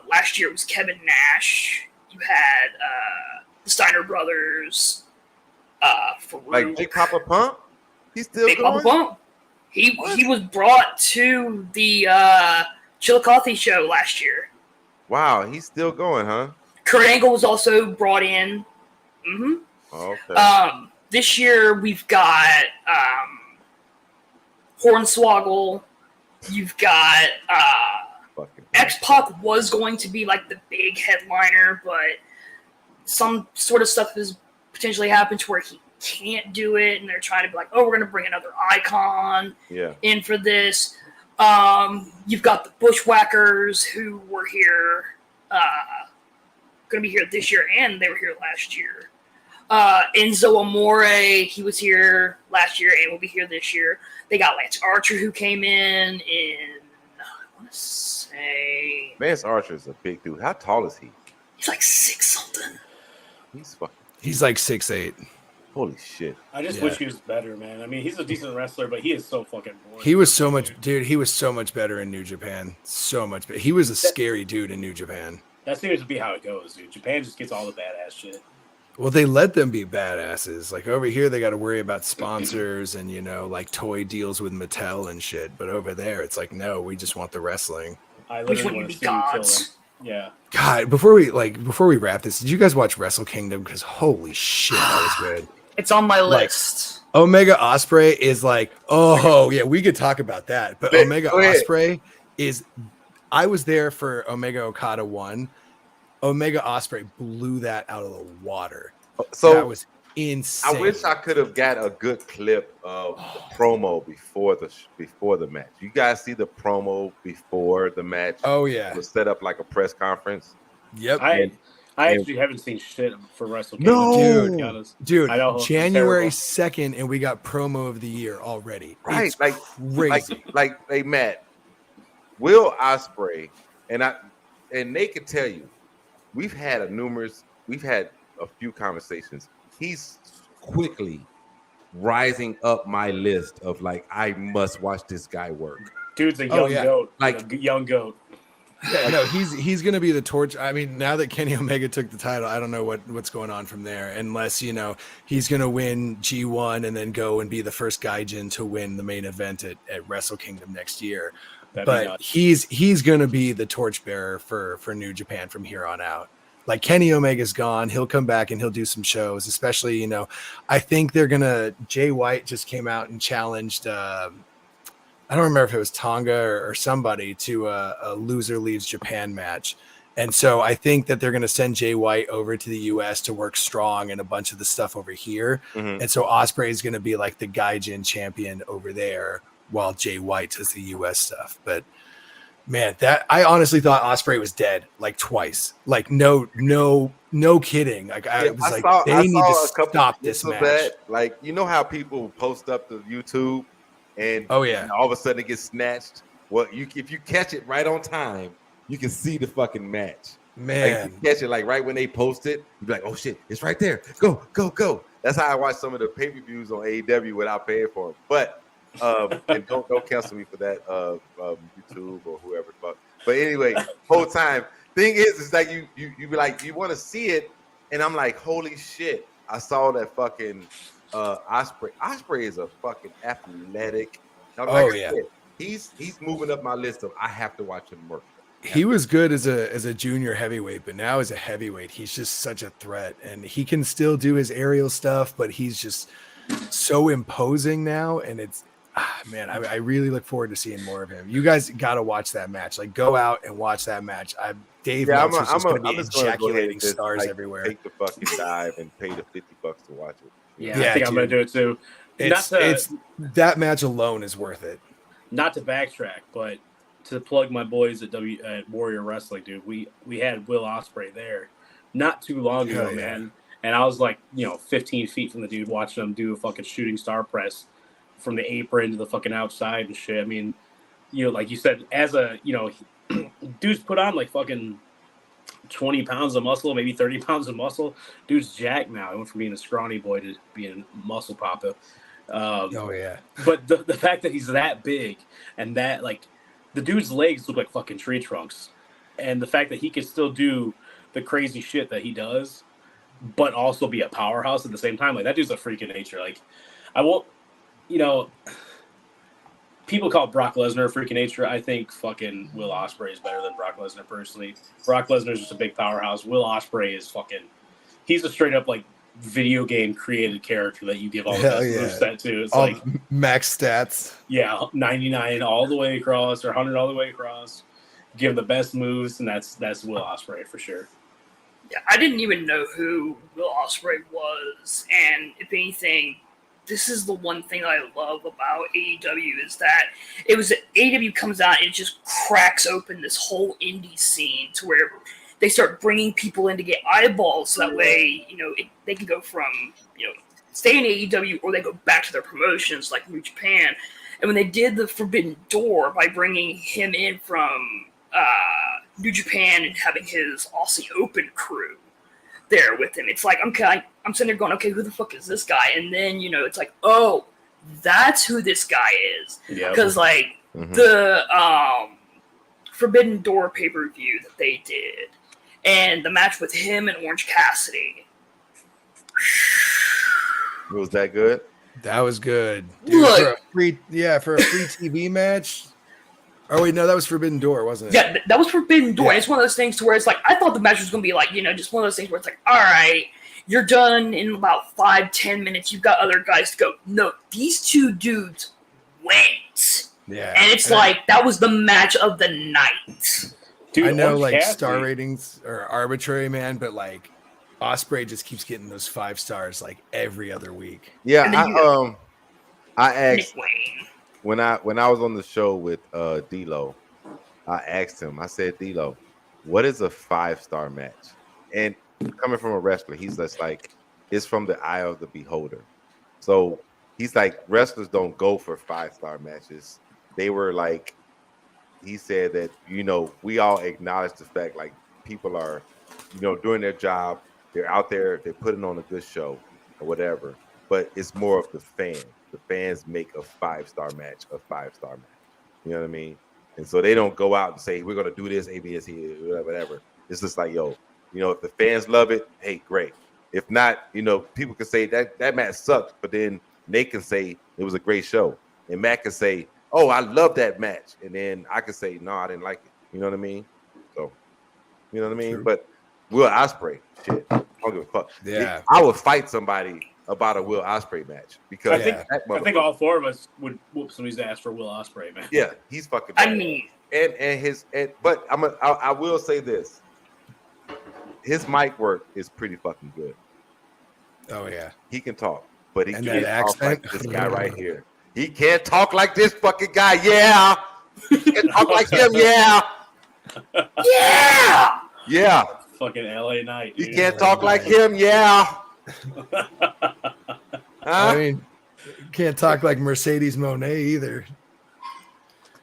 Last year it was Kevin Nash. You had the Steiner brothers. Farouk. Like Big Papa Pump. He's still Big going? Papa Pump. He was brought to the Chillicothe show last year. Wow, he's still going, huh? Kurt Angle was also brought in. Mm-hmm. Okay. This year we've got Hornswoggle. You've got X-Pac was going to be like the big headliner, but some sort of stuff has potentially happened to where he can't do it, and they're trying to be like, oh, we're going to bring another icon in for this. You've got the Bushwhackers who were here, going to be here this year, and they were here last year. Enzo Amore, he was here last year and will be here this year. They got Lance Archer who came in, I want to say... Lance Archer is a big dude. How tall is he? He's like 6 something. He's like 6'8". Holy shit. I just wish he was better, man. I mean, he's a decent wrestler, but he is so fucking boring. He was so much, dude, he was so much better in New Japan. So much better. He was a scary dude in New Japan. That seems to be how it goes, dude. Japan just gets all the badass shit. Well, they let them be badasses. Like over here, they got to worry about sponsors and like toy deals with Mattel and shit. But over there, it's like, no, we just want the wrestling. I Which literally one you want be to see you kill them. gods? Yeah. God, before we wrap this, did you guys watch Wrestle Kingdom? Because holy shit, that was good. It's on my Like, list. Omega Ospreay is like, oh yeah, we could talk about that. But Omega Go ahead. Ospreay is. I was there for Omega Okada 1. Omega Ospreay blew that out of the water. So that was insane. I wish I could have got a good clip of the promo before the match. You guys see the promo before the match? Oh yeah, it was set up like a press conference. Yep. I actually haven't seen shit for Wrestle No. Kingdom. to be honest. Dude, I know, January it's 2nd, and we got promo of the year already. Right, It's like crazy. like hey Matt, Will Ospreay, and they could tell you, we've had a few conversations. He's quickly rising up my list of like, I must watch this guy work. Dude's a young goat. Like a young goat. Yeah, no, he's gonna be the torch. I mean, now that Kenny Omega took the title, I don't know what's going on from there, unless he's gonna win G1 and then go and be the first Gaijin to win the main event at Wrestle Kingdom next year. But he's gonna be the torchbearer for New Japan from here on out. Like Kenny Omega's gone, he'll come back and he'll do some shows. Especially, I think they're gonna. Jay White just came out and challenged. I don't remember if it was Tonga or somebody to a loser leaves Japan match. And so I think that they're going to send Jay White over to the US to work strong and a bunch of the stuff over here. Mhm. And so Ospreay is going to be like the Gaijin champion over there while Jay White does the US stuff. But man, that I honestly thought Ospreay was dead like twice. Like no kidding. Like I was like, they need to stop this match. That. Like, how people post up to YouTube and all of a sudden it gets snatched. Well, if you catch it right on time, you can see the fucking match. Man, like, you catch it like right when they post it, you be like, oh shit, it's right there. Go. That's how I watch some of the pay-per-views on AEW without paying for them. But and don't cancel me for that YouTube or whoever the fuck. But anyway, whole time thing is, it's like you be like, you want to see it, and I'm like, holy shit, I saw that fucking Ospreay. Ospreay is a fucking athletic. He's moving up my list of I have to watch him work. He was good as a junior heavyweight, but now as a heavyweight, he's just such a threat, and he can still do his aerial stuff, but he's just so imposing now. And it's man, I really look forward to seeing more of him. You guys got to watch that match. Like, go out and watch that match. Dave Meltzer's just going to be ejaculating stars everywhere. Take the fucking dive and pay the $50 to watch it. Yeah, I think I'm going to do it too. It's that match alone is worth it. Not to backtrack, but to plug my boys at Warrior Wrestling, dude, we had Will Ospreay there not too long ago, man. And I was like, 15 feet from the dude watching him do a fucking shooting star press from the apron to the fucking outside and shit. I mean, like you said, as a, dude's put on like fucking 20 pounds of muscle, maybe 30 pounds of muscle. Dude's jacked now. He went from being a scrawny boy to being a muscle popper. But the fact that he's that big and that, like, the dude's legs look like fucking tree trunks. And the fact that he can still do the crazy shit that he does, but also be a powerhouse at the same time, like, that dude's a freak of nature. Like, I won't, people call Brock Lesnar a freak of nature. I think fucking Will Ospreay is better than Brock Lesnar personally. Brock Lesnar's just a big powerhouse. Will Ospreay is he's a straight up like video game created character that you give all the best moveset to. It's all like max stats. Yeah, 99 all the way across or 100 all the way across. Give the best moves, and that's Will Ospreay for sure. Yeah, I didn't even know who Will Ospreay was, and if anything, this is the one thing I love about AEW is that AEW comes out and it just cracks open this whole indie scene to where they start bringing people in to get eyeballs. So that way, they can go from, stay in AEW or they go back to their promotions like New Japan. And when they did the Forbidden Door by bringing him in from New Japan and having his Aussie Open crew there with him, it's like, I'm sitting there going, okay, who the fuck is this guy? And then, it's like, oh, that's who this guy is. Because, the Forbidden Door pay-per-view that they did, and the match with him and Orange Cassidy. Was that good? That was good. Dude, Look. for a free TV match. Oh wait, no, that was Forbidden Door, wasn't it? Yeah, that was Forbidden Door. Yeah. It's one of those things to where it's like, I thought the match was going to be like, just one of those things where it's like, all right, you're done in about 5-10 minutes. You've got other guys to go. No, these two dudes went. Yeah. And it's like, that was the match of the night. Dude, I know Orange like Cassidy. star ratings are arbitrary, man, but like Ospreay just keeps getting those 5 stars like every other week. Yeah, And then I asked Nick Wayne. when I was on the show with D-Lo, I asked him, I said, D-Lo, what is a 5-star match? And coming from a wrestler, he's just like, it's from the eye of the beholder. So he's like, wrestlers don't go for 5-star matches. They were like, he said that, we all acknowledge the fact like people are, doing their job. They're out there, they're putting on a good show or whatever. But it's more of the fan. The fans make a 5-star match a 5-star match. You know what I mean? And so they don't go out and say, we're going to do this, ABS, whatever. It's just like, if the fans love it, hey, great. If not, people can say that match sucked, but then Nate can say it was a great show. And Matt can say, oh, I love that match. And then I can say, no, I didn't like it. You know what I mean? So, you know what I mean? True. But Will Ospreay, shit, I don't give a fuck. Yeah. I would fight somebody about a Will Ospreay match because I think all 4 of us would whoop somebody's ass for Will Ospreay, man. Yeah, he's fucking. I bad. mean, but I will say this: his mic work is pretty fucking good. Oh yeah. He can talk, but he And can't that talk like accent? this guy right here. He can't talk like this fucking guy. Yeah, he can't talk like him. Yeah, yeah! yeah. Fucking LA Knight. He Dude. can't talk like him. Yeah. I mean, can't talk like Mercedes Monet either.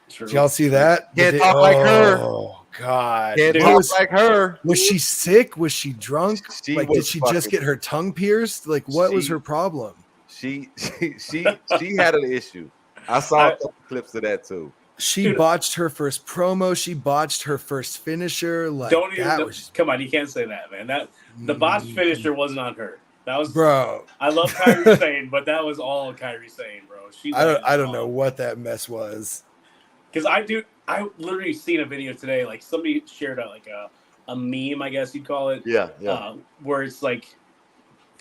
True. Did y'all see that? Can't talk like her. Oh God. Can't Dude, talk was, like her. was she sick? Was she drunk? She Like, was did she just fucking- get her tongue pierced? Like, what was She- her problem? She had an issue. I saw a couple clips of that too. She Dude. botched her first promo. She botched her first finisher. Like, Don't even. that was, Come on, you can't say that, man. That the botched finisher wasn't on her. That was. bro. I love Kairi Sane, but that was all Kairi Sane, bro. I don't know what that mess was. Because I literally seen a video today. Like somebody shared a meme, I guess you'd call it. Yeah. Where it's like,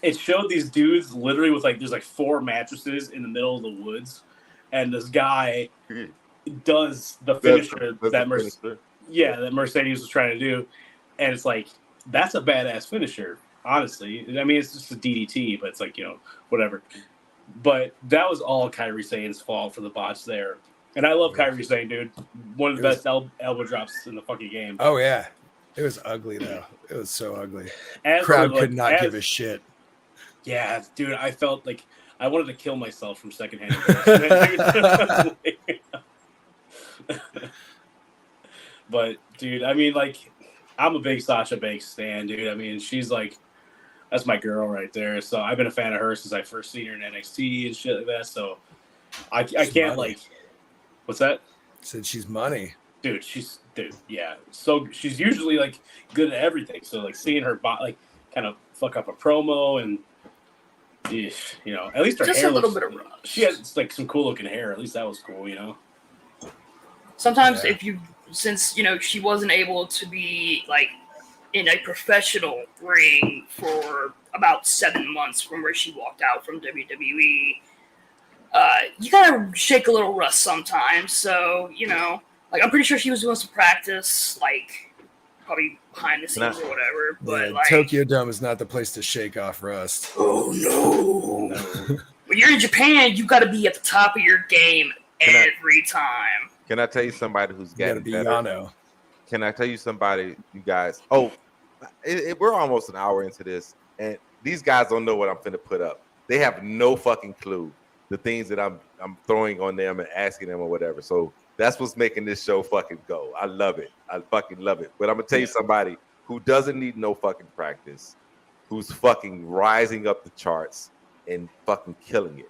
it showed these dudes literally with there's 4 mattresses in the middle of the woods, and this guy does the finisher that Mercedes was trying to do, and it's like, that's a badass finisher, honestly. I mean, it's just a DDT, but it's like, whatever. But that was all Kairi Sane's fault for the botch there. And I love Kairi Sane, dude. One of the best elbow drops in the fucking game. Oh yeah, it was ugly though. It was so ugly. As Crowd like- could not as- give a shit. Yeah, dude, I felt like I wanted to kill myself from secondhand embarrassment, dude. But, dude, I mean, like, I'm a big Sasha Banks stan, dude. I mean, she's like, that's my girl right there. So I've been a fan of her since I first seen her in NXT and shit like that. So I can't, money. like, what's that? Said she's money. Dude, yeah. So she's usually, like, good at everything. So, like, seeing her, kind of fuck up a promo and, at least her Just hair a little looks- bit of rush. She has, like, some cool looking hair. At least that was cool, Sometimes Yeah. since she wasn't able to be like in a professional ring for about 7 months from where she walked out from WWE, you gotta shake a little rust sometimes. So, like, I'm pretty sure she was doing some practice, like, probably behind the scenes or whatever. But, Yeah, like, Tokyo Dome is not the place to shake off rust. oh no. When you're in Japan, you gotta be at the top of your game every time. Can I tell you somebody who's You gotta getting be better? Yano. Can I tell you somebody, you guys? Oh, we're almost an hour into this, and these guys don't know what I'm finna put up. They have no fucking clue the things that I'm throwing on them and asking them or whatever. So that's what's making this show fucking go. I love it. I fucking love it. But I'm gonna tell you somebody who doesn't need no fucking practice, who's fucking rising up the charts and fucking killing it.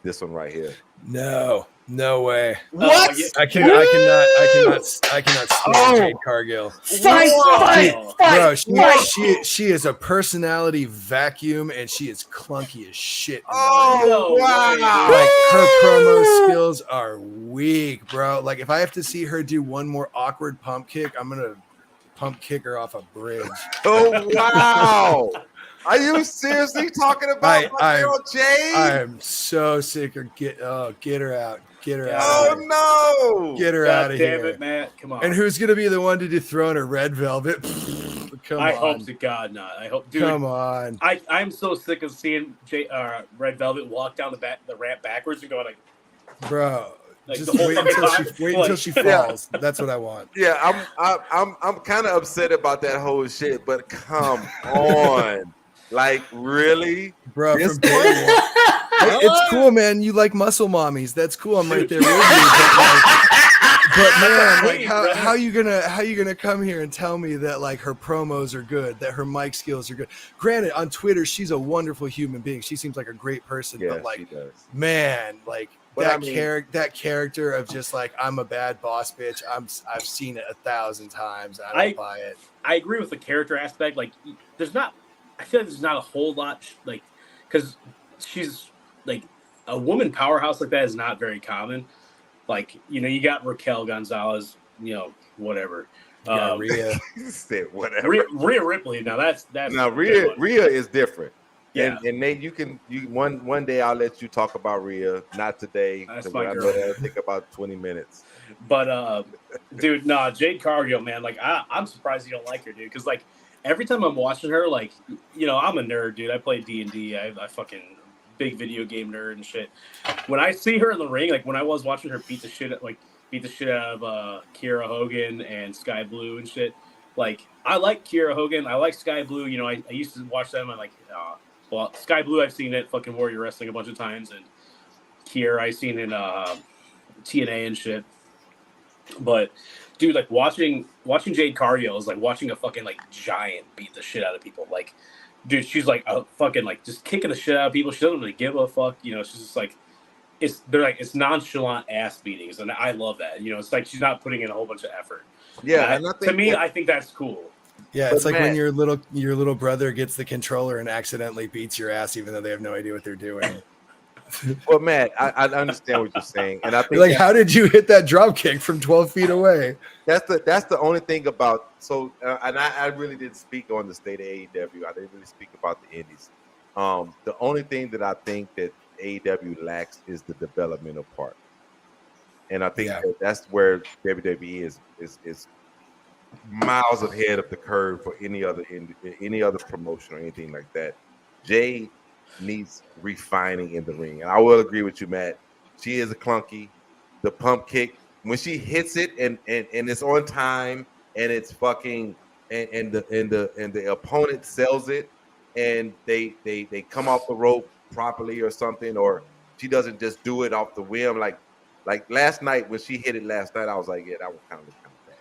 This one right here. No. No way. What? Yeah. I cannot stand Jade Cargill. Fight, Whoa. Bro, fight. she is a personality vacuum, and she is clunky as shit. In the ring. Oh, No wow. way, Like her promo skills are weak, bro. Like if I have to see her do one more awkward pump kick, I'm gonna pump kick her off a bridge. Oh, wow. Are you seriously talking about my girl Jade? I'm so sick of get her out. Get her out Oh, of here. no. Get her God out of damn here. it, Matt. Come on. And who's gonna be the one to dethrone her? Red Velvet? Come I on. hope to God not. I hope, dude. Come on. I'm so sick of seeing Red Velvet walk down the ramp backwards and going like, Bro. Like Just the whole wait fucking until time. until she falls. That's what I want. Yeah, I'm kind of upset about that whole shit, but come on. Like, really? Bro, This from day one? one. Hey, it's cool, man. You like muscle mommies. That's cool. I'm right there with you. But man, like how you gonna come here and tell me that like her promos are good, that her mic skills are good? Granted, on Twitter, she's a wonderful human being. She seems like a great person. Yeah, but like, she does. man, like But that I mean- that character of just like I'm a bad boss bitch. I've seen it 1,000 times. I don't buy it. I agree with the character aspect. Like, I feel like there's not a whole lot, like, because she's like a woman powerhouse like that is not very common. Like, you got Raquel Gonzalez, whatever. Yeah, Rhea. Said whatever. Rhea Ripley. Now that's Now Rhea is different. Yeah. And Nate, one day I'll let you talk about Rhea. Not today. That's 'cause my I girl. know that'll take about 20 minutes. But dude, nah, Jade Cargill, man, like I'm surprised you don't like her, dude. Because like every time I'm watching her, like I'm a nerd, dude. I play D&D. I fucking big video game nerd and shit. When I see her in the ring, like when I was watching her beat the shit out of Kiera Hogan and Sky Blue and shit. Like I like Kiera Hogan. I like Sky Blue. I used to watch them. I'm like, well, Sky Blue I've seen at fucking Warrior Wrestling a bunch of times, and Kiera I've seen in TNA and shit. But dude, like watching Jade Cargill is like watching a fucking like giant beat the shit out of people. Like, dude, she's like a fucking like just kicking the shit out of people. She doesn't really give a fuck. She's just like it's nonchalant ass beatings, and I love that. It's like she's not putting in a whole bunch of effort. Yeah, And to me, I think that's cool. Yeah, But it's like Matt- when your little brother gets the controller and accidentally beats your ass, even though they have no idea what they're doing. Well, Matt, I understand what you're saying, and I think You're like, how did you hit that drop kick from 12 feet away? that's the only thing about and I really didn't speak on the state of AEW. I didn't really speak about the indies. The only thing that I think that AEW lacks is the developmental part, and I think that's where WWE is miles ahead of the curve for any other promotion or anything like that. Jay needs refining in the ring, and I will agree with you, Matt. She is a clunky. The pump kick, when she hits it and it's on time and it's fucking and the opponent sells it and they come off the rope properly or something, or she doesn't just do it off the whim like last night when she hit it last night. I was like, yeah, that was kind of bad.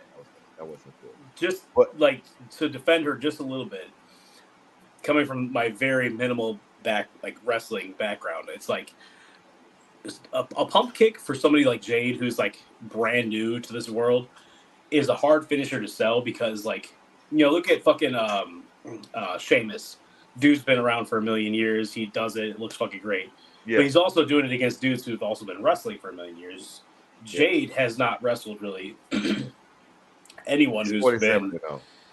That wasn't good. Just like to defend her just a little bit, coming from my very minimal wrestling background, it's like a pump kick for somebody like Jade, who's like brand new to this world, is a hard finisher to sell because look at fucking Sheamus. Dude's been around for a million years. He does it. It looks fucking great. Yeah. But he's also doing it against dudes who've also been wrestling for a million years. Jade has not wrestled really anyone who's been.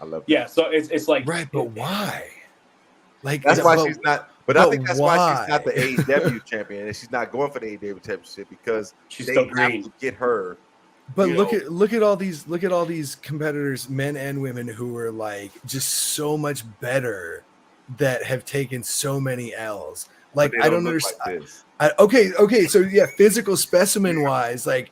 I love. Yeah, so it's like right, but why? Like that's why she's not. But I think that's why she's not the why? AEW champion, and she's not going for the AEW championship because she's they still have green. to get her. But look at all these competitors, men and women, who are like just so much better that have taken so many L's. Like I don't understand. Okay, so yeah, physical specimen wise, like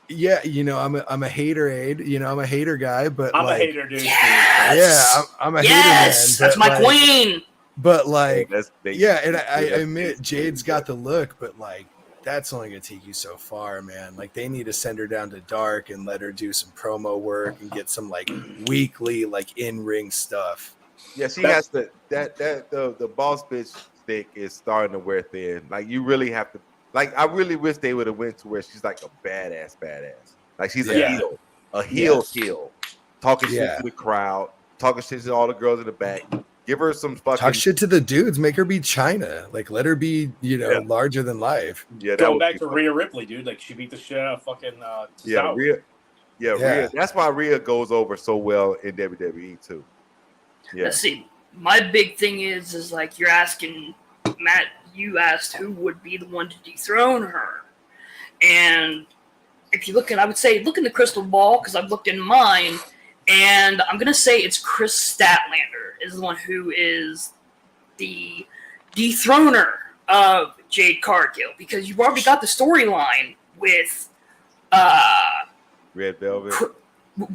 yeah, I'm a haterade, I'm a hater guy, but I'm like, a hater, dude. Yeah, I'm a hater man. Yes, that's my queen. But like, yeah, and I admit Jade's got the look, but like that's only gonna take you so far, man. Like they need to send her down to dark and let her do some promo work and get some like weekly like in-ring stuff. Yeah, she has to. The boss bitch stick is starting to wear thin. Like you really have to. Like I really wish they would have went to where she's like a badass. Like she's Yeah. a heel, Yes. talking shit Yeah. to the crowd, talking shit to all the girls in the back. Give her some fucking Talk shit to the dudes. Make her be China. Like let her be, Yeah. larger than life. Yeah, that Going would back be to fun. Rhea Ripley, dude. Like she beat the shit out of fucking Yeah, Tozawa. Rhea. Yeah, Yeah. Rhea. That's why Rhea goes over so well in WWE too. Yeah, Let's see. My big thing is like you're asking Matt. You asked who would be the one to dethrone her, and if you look at, I would say look in the crystal ball because I've looked in mine, and I'm gonna say it's Chris Statlander is the one who is the dethroner of Jade Cargill because you've already got the storyline with Red Velvet.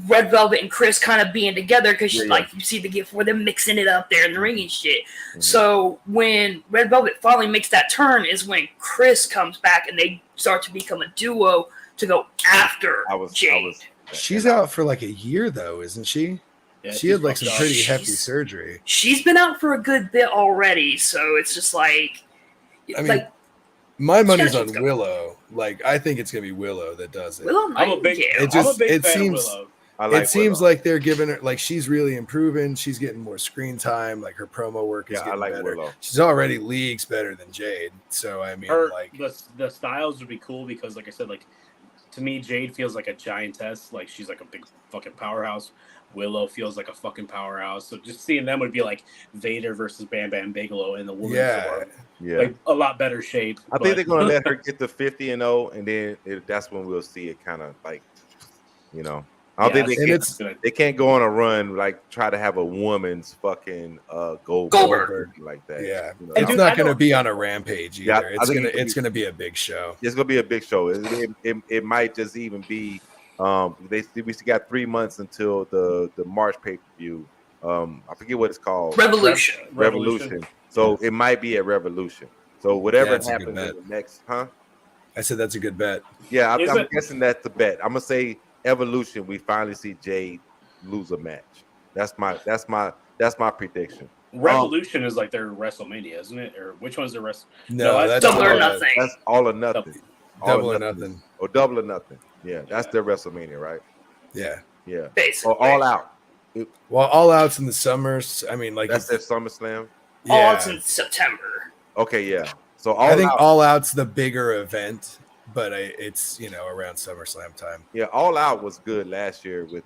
Red Velvet and Chris kind of being together because Yeah, like you see the gift where they're mixing it up there in the ring and shit. Mm-hmm. So when Red Velvet finally makes that turn is when Chris comes back and they start to become a duo to go after Jade. She's out for like a year though, isn't she? Yeah, She had like fucked some up. pretty hefty She's- surgery. She's been out for a good bit already, so it's just like, I mean, my She's money's gotta on keep going. Willow. Like I think it's gonna be Willow that does it. Willow I'm a big, Nightingale. It just- I'm a big it fan seems- of Willow. I like It seems Willow. like they're giving her like she's really improving. She's getting more screen time. Like her promo work is Yeah, I getting like better. Willow. She's already leagues better than Jade. So I mean, Her like the styles would be cool because, like I said, like to me, Jade feels like a giantess. Like she's like a big fucking powerhouse. Willow feels like a fucking powerhouse. So just seeing them would be like Vader versus Bam Bam Bigelow in the women's yeah, form. Yeah, Like a lot better shape. I think they're gonna let her get to 50-0, and then that's when we'll see it kind of like, I don't think and it's- they can't go on a run like try to have a woman's fucking Goldberg. like that. yeah. You know, It's dude, not I going to don't- be on a rampage either. Yeah, I it's think gonna it could it's be- gonna be a big show. it's gonna be a big show. It might just even be we still got 3 months until the March pay-per-view. I forget what it's called. Revolution. So it might be at Revolution. So whatever Yeah, that's a good happens in the next, I said that's a good bet. Yeah, Is I'm it- guessing that's the bet. I'm gonna say Evolution. We finally see Jade lose a match. That's my prediction. Revolution is like their WrestleMania, isn't it? Or which one's their Wrestle? No, No, that's Double or all- Nothing. That's all or nothing. All Double or or nothing. Or double or nothing. Yeah, that's their WrestleMania, right? Yeah. Yeah. Basically. Or all out. Well, all outs in the summers. I mean, like That's their SummerSlam. yeah. All it's in September. Okay, yeah. So all I think out. all out's the bigger event, but it's around SummerSlam time. Yeah, All Out was good last year with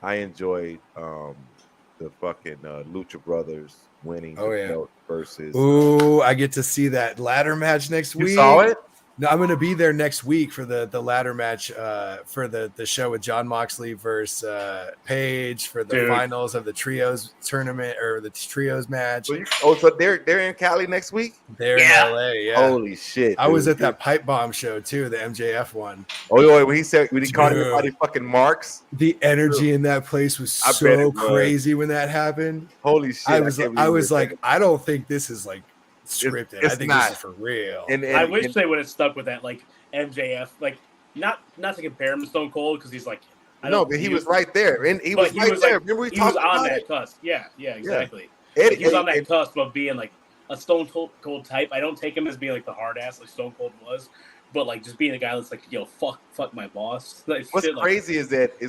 I enjoyed the fucking Lucha Brothers winning Oh, the yeah. belt versus Ooh, I get to see that ladder match next You week. saw it? No, I'm gonna be there next week for the ladder match for the show with John Moxley versus Paige for the Dude. finals of the trios tournament or the trios match. So they're in Cali next week? There Yeah. in LA. Yeah. Holy shit. I was dude. at that pipe bomb show too, the MJF one. Oh yeah, when he called Dude. everybody fucking marks. The energy in that place was I bet so it was. crazy when that happened. Holy shit. I can't was believe it. like, I don't think this is like scripted. It's I think not. this is for real. And I wish and- they would have stuck with that, like MJF, like not to compare him to Stone Cold because he's like, no, but he was right there. And he but was he right was there. like- Remember we he was talked on about that it? cusp. Yeah, exactly. Eddie- He was on that Eddie- cusp of being like a Stone Cold type. I don't take him as being like the hard ass like Stone Cold was, but like just being a guy that's like, yo, fuck my boss. Like, What's shit, like- crazy is that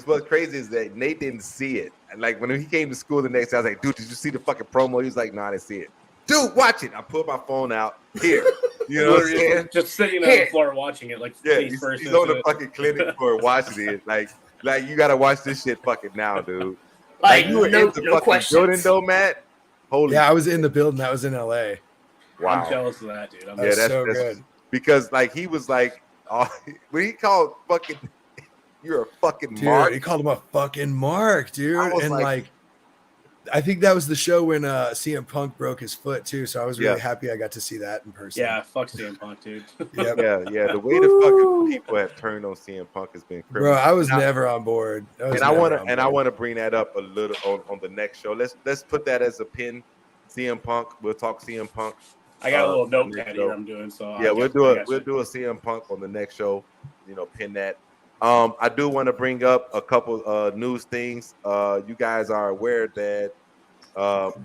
Nate didn't see it. And like when he came to school the next day, I was like, dude, did you see the fucking promo? He was like, nah, I didn't see it. Dude, watch it. I pulled my phone out here. You know what I'm saying? Just sitting on the floor watching it, like Yeah, face he's first. on the into it. fucking clinic for watching it. Like you gotta watch this shit fucking now, dude. Like, you were no into fucking questions. Jordan though, Matt. Holy yeah, I was in the building. That was in LA. wow. I'm jealous of that, dude. That Yeah, was that's- so that's- good. Because like he was like when he called fucking you're a fucking Dude, mark. he called him a fucking mark, dude. I was And like- like, I think that was the show when CM Punk broke his foot too. So I was really Yeah. happy I got to see that in person. Yeah, fuck CM Punk, dude. Yep. Yeah. The way the fucking people have turned on CM Punk has been Bro, criminal. I was And never on board. I want to bring that up a little on the next show. Let's put that as a pin. CM Punk. We'll talk CM Punk. I got a little on the notepad next here show. I'm doing, so Yeah, we'll do I a CM Punk on the next show. Pin that. I do want to bring up a couple news things. You guys are aware that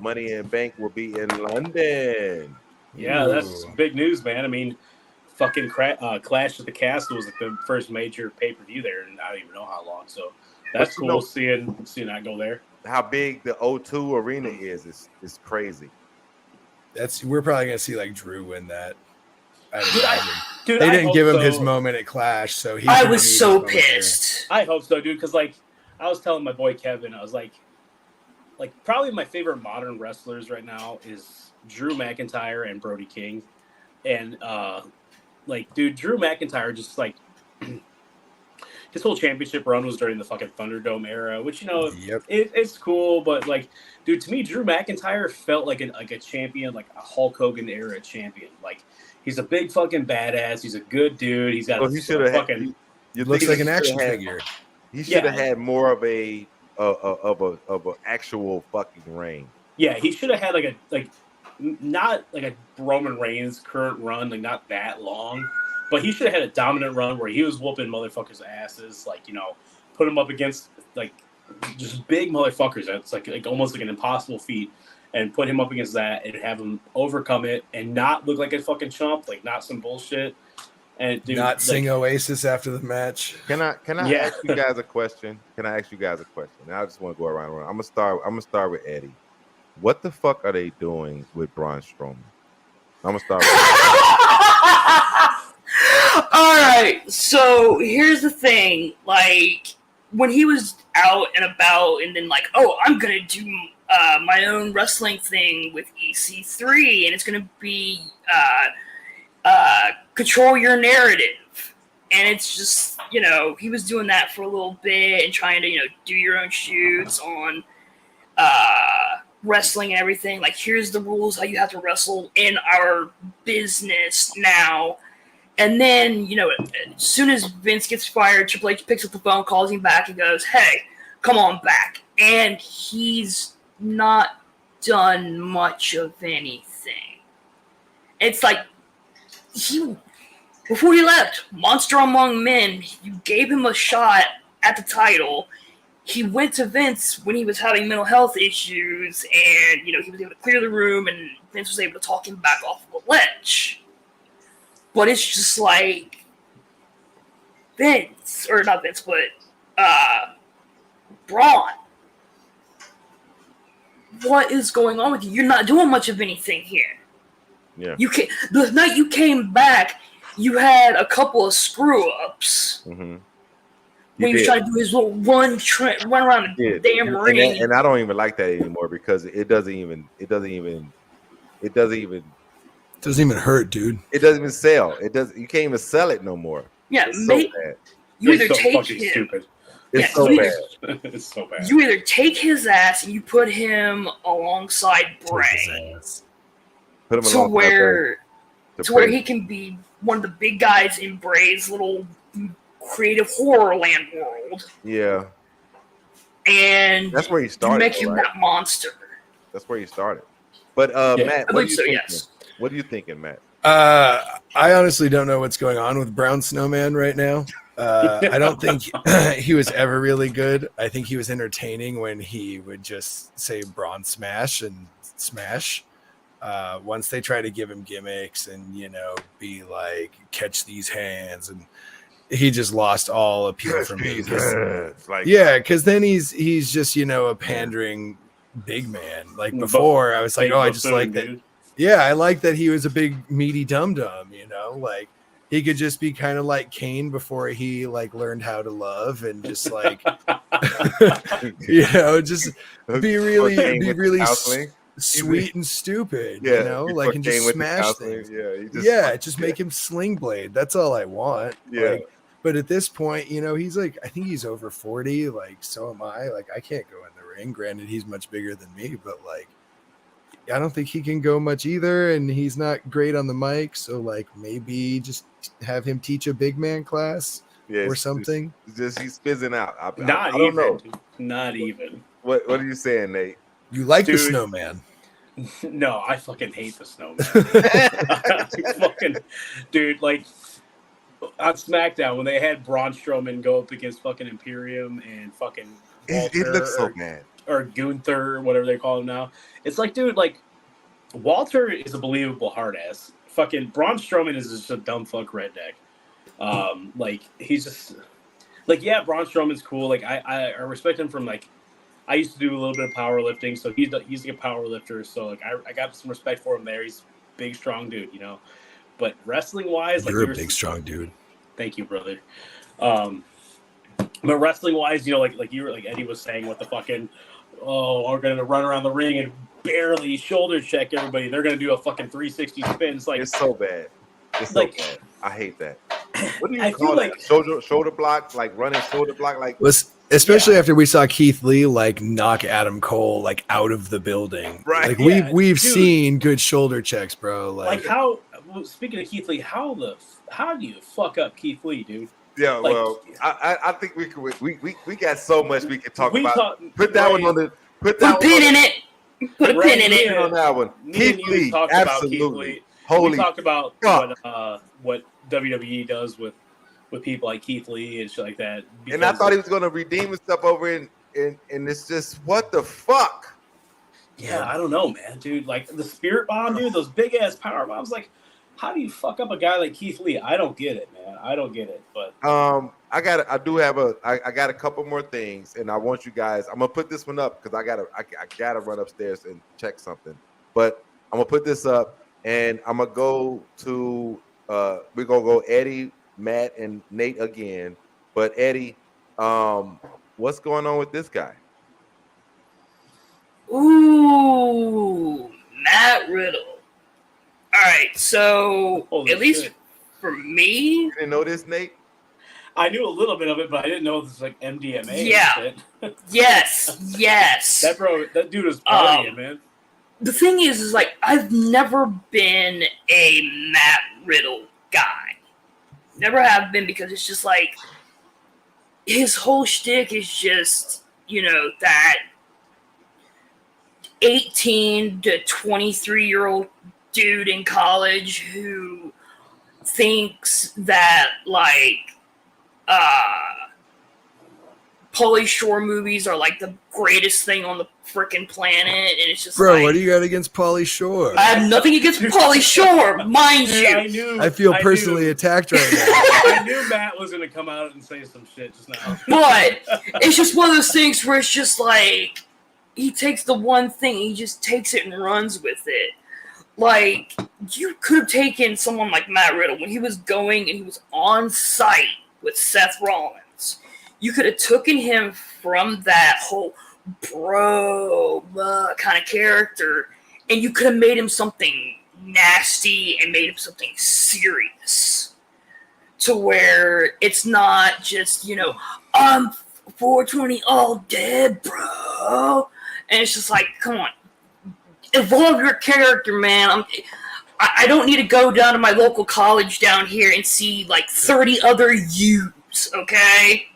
Money in Bank will be in London. Yeah, that's Ooh. big news, man. I mean, fucking Clash at the Castle was like the first major pay-per-view there, and I don't even know how long. So that's But you cool know- seeing that go there. How big the O2 arena is crazy. We're probably gonna see like Drew win that. I'd Dude, imagine. Dude, They I didn't hope give him so. his moment at Clash, so he. I didn't was need so his moment there. pissed. I hope so, dude. Because like I was telling my boy Kevin, I was like probably my favorite modern wrestlers right now is Drew McIntyre and Brody King, and like, dude, Drew McIntyre just like his whole championship run was during the fucking Thunderdome era, which, you know, Yep. it's cool, but like, dude, to me, Drew McIntyre felt like a champion, like a Hulk Hogan era champion. Like, he's a big fucking badass. He's a good dude. He's got Well, he should have fucking. You Looks think like he an action should've had- figure. He should have Yeah. had more of a actual fucking reign. Yeah, he should have had not like a Roman Reigns current run, like not that long, but he should have had a dominant run where he was whooping motherfuckers' asses, like, you know, put him up against like just big motherfuckers. That's like almost like an impossible feat, and put him up against that and have him overcome it and not look like a fucking chump, like not some bullshit. And dude, Not like, sing Oasis after the match. Can I Yeah. ask you guys a question? Now I just want to go around. I'm gonna start with Eddie. What the fuck are they doing with Braun Strowman? I'm gonna start with All right, so here's the thing. Like, when he was out and about, and then like, oh, I'm gonna do my own wrestling thing with EC3, and it's gonna be control your narrative. And it's just, you know, he was doing that for a little bit and trying to, you know, do your own shoots on wrestling and everything. Like, here's the rules how you have to wrestle in our business now. And then, you know, as soon as Vince gets fired, Triple H picks up the phone, calls him back, and goes, hey, come on back. And he's not done much of anything. It's like, before he left, Monster Among Men, you gave him a shot at the title. He went to Vince when he was having mental health issues, and, you know, he was able to clear the room, and Vince was able to talk him back off the ledge. But it's just like, Vince, or not Vince, but Braun. What is going on with you? You're not doing much of anything here. yeah. The night you came back, you had a couple of screw-ups. Mm-hmm. When he was trying to do his little run around the damn ring. And I don't even like that anymore because it doesn't even Hurt, dude. it doesn't even sell. You can't even sell it no more. Yeah, It's so bad. you it's either so take fucking him. stupid. It's Yeah, so you bad. It's so bad. You either take his ass and you put him alongside Bray Put him to along where Bray. he can be one of the big guys in Bray's little creative horror land world, Yeah, and that's where he you started. make though, him right? that monster. That's where he started. But Yeah. Matt, I what are believe you so. thinking? Yes. What are you thinking, Matt? I honestly don't know what's going on with Brown Snowman right now. I don't think he was ever really good. I think he was entertaining when he would just say Braun Smash and smash. Once they try to give him gimmicks and, you know, be like, catch these hands, and he just lost all appeal for me. It's like, Yeah, because then he's just, you know, a pandering big man. Like before, I was like, oh, I just like that. Dude. Yeah, I like that he was a big meaty dum dum. You know, like he could just be kind of like Kane before he like learned how to love, and just like you know, just be really counseling. sweet and stupid. Yeah, you know, before like and Kane just went to smash counseling, things. Yeah, he Just make him Sling Blade. That's all I want. Yeah. Like, but at this point, you know, he's like, I think he's over 40. Like, so am I. Like, I can't go in the ring. Granted, he's much bigger than me, but like, I don't think he can go much either. And he's not great on the mic. So, like, maybe just have him teach a big man class or something. Just he's fizzing out. I Not don't even. know. Dude. Not even. What are you saying, Nate? You like the Dude. snowman. No, I fucking hate the snowman. Fucking, dude, like on SmackDown when they had Braun Strowman go up against fucking Imperium and fucking It Walter looks so bad. or Gunther or whatever they call him now. It's like, dude, like Walter is a believable hard ass. Fucking Braun Strowman is just a dumb fuck redneck. Like he's just like, yeah, Braun Strowman's cool. Like I respect him from like, I used to do a little bit of powerlifting, so he's like a power lifter. So like I got some respect for him there. He's a big, strong dude, you know. But wrestling wise, like you're a big, strong dude. Thank you, brother. But wrestling wise, you know, like you were like Eddie was saying, what the fucking we're gonna run around the ring and barely shoulder check everybody. They're gonna do a fucking 360 spin. It's like it's so bad. It's so bad. I hate that. What do you I call feel it? like Shoulder block, like running shoulder block, like especially after we saw Keith Lee like knock Adam Cole like out of the building. Right. Like we've seen good shoulder checks, bro. Like how? Speaking of Keith Lee, how do you fuck up Keith Lee, dude? Yeah, like, well, I think we got so much we could talk about. Put that one on the Put a pin in it. Put a pin in it. On that one. Keith Lee, talked absolutely. About Keith Lee. Holy we talked about fuck. What WWE does with people like Keith Lee and shit like that. And I thought he was going to redeem himself over and it's just what the fuck. Yeah, I don't know, man, dude. Like the Spirit Bomb, dude. Those big ass power bombs. Like, how do you fuck up a guy like Keith Lee? I don't get it, man. I don't get it. But I got a couple more things, and I want you guys. I'm gonna put this one up because I gotta run upstairs and check something. But I'm gonna put this up, and I'm gonna go to we're gonna go Eddie, Matt, and Nate again. But Eddie, what's going on with this guy? Ooh, Matt Riddle. All right, so Holy at least shit. for me, You didn't know this, Nate? I knew a little bit of it, but I didn't know it was like MDMA. Yeah. And shit. yes. That dude is partying, man. The thing is like I've never been a Matt Riddle guy. Never have been, because it's just like his whole shtick is just, you know, that 18 to 23-year-old dude in college who thinks that like Pauly Shore movies are like the greatest thing on the freaking planet, and it's just Bro, like, what do you got against Pauly Shore? I have nothing against Pauly Shore, mind you. I feel personally attacked right now. I knew Matt was gonna come out and say some shit just now. But it's just one of those things where it's just like he takes the one thing, he just takes it and runs with it. Like, you could have taken someone like Matt Riddle when he was going and he was on site with Seth Rollins. You could have taken him from that whole bro kind of character, and you could have made him something nasty and made him something serious, to where it's not just, you know, I'm 420 all dead, bro. And it's just like, come on, evolve your character, man. I don't need to go down to my local college down here and see like 30 other yous, okay?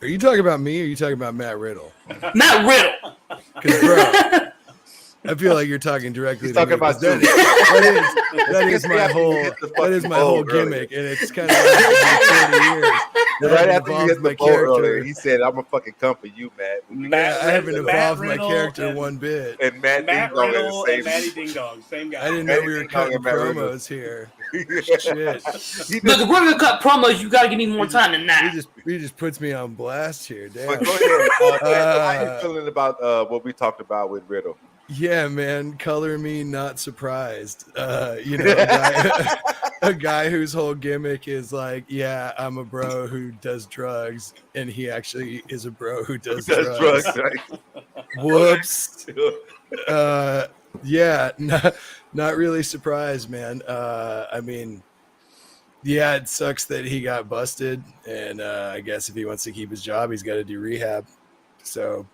Are you talking about me or are you talking about Matt Riddle? Matt Riddle. Because, bro, I feel like you're talking directly He's to talking me, 'cause about that you. that is my whole gimmick, and it's kind of like 30 years. Right after you hit my the ball earlier, he said, "I'm gonna fucking come for you, Matt." I haven't evolved my Riddle character one bit. And Matt Riddle and Matty Ding Dong, same guy. I didn't know we were cutting promos here. Shit. Look, if we're gonna cut promos, you gotta give me more time than that. He just puts me on blast here. Damn. But go ahead. How you feeling about what we talked about with Riddle? Yeah, man. Color me not surprised. You know, a guy whose whole gimmick is like, yeah, I'm a bro who does drugs, and he actually is a bro who does drugs. Right? Whoops. Yeah, not really surprised, man. I mean, yeah, it sucks that he got busted, and I guess if he wants to keep his job, he's got to do rehab. So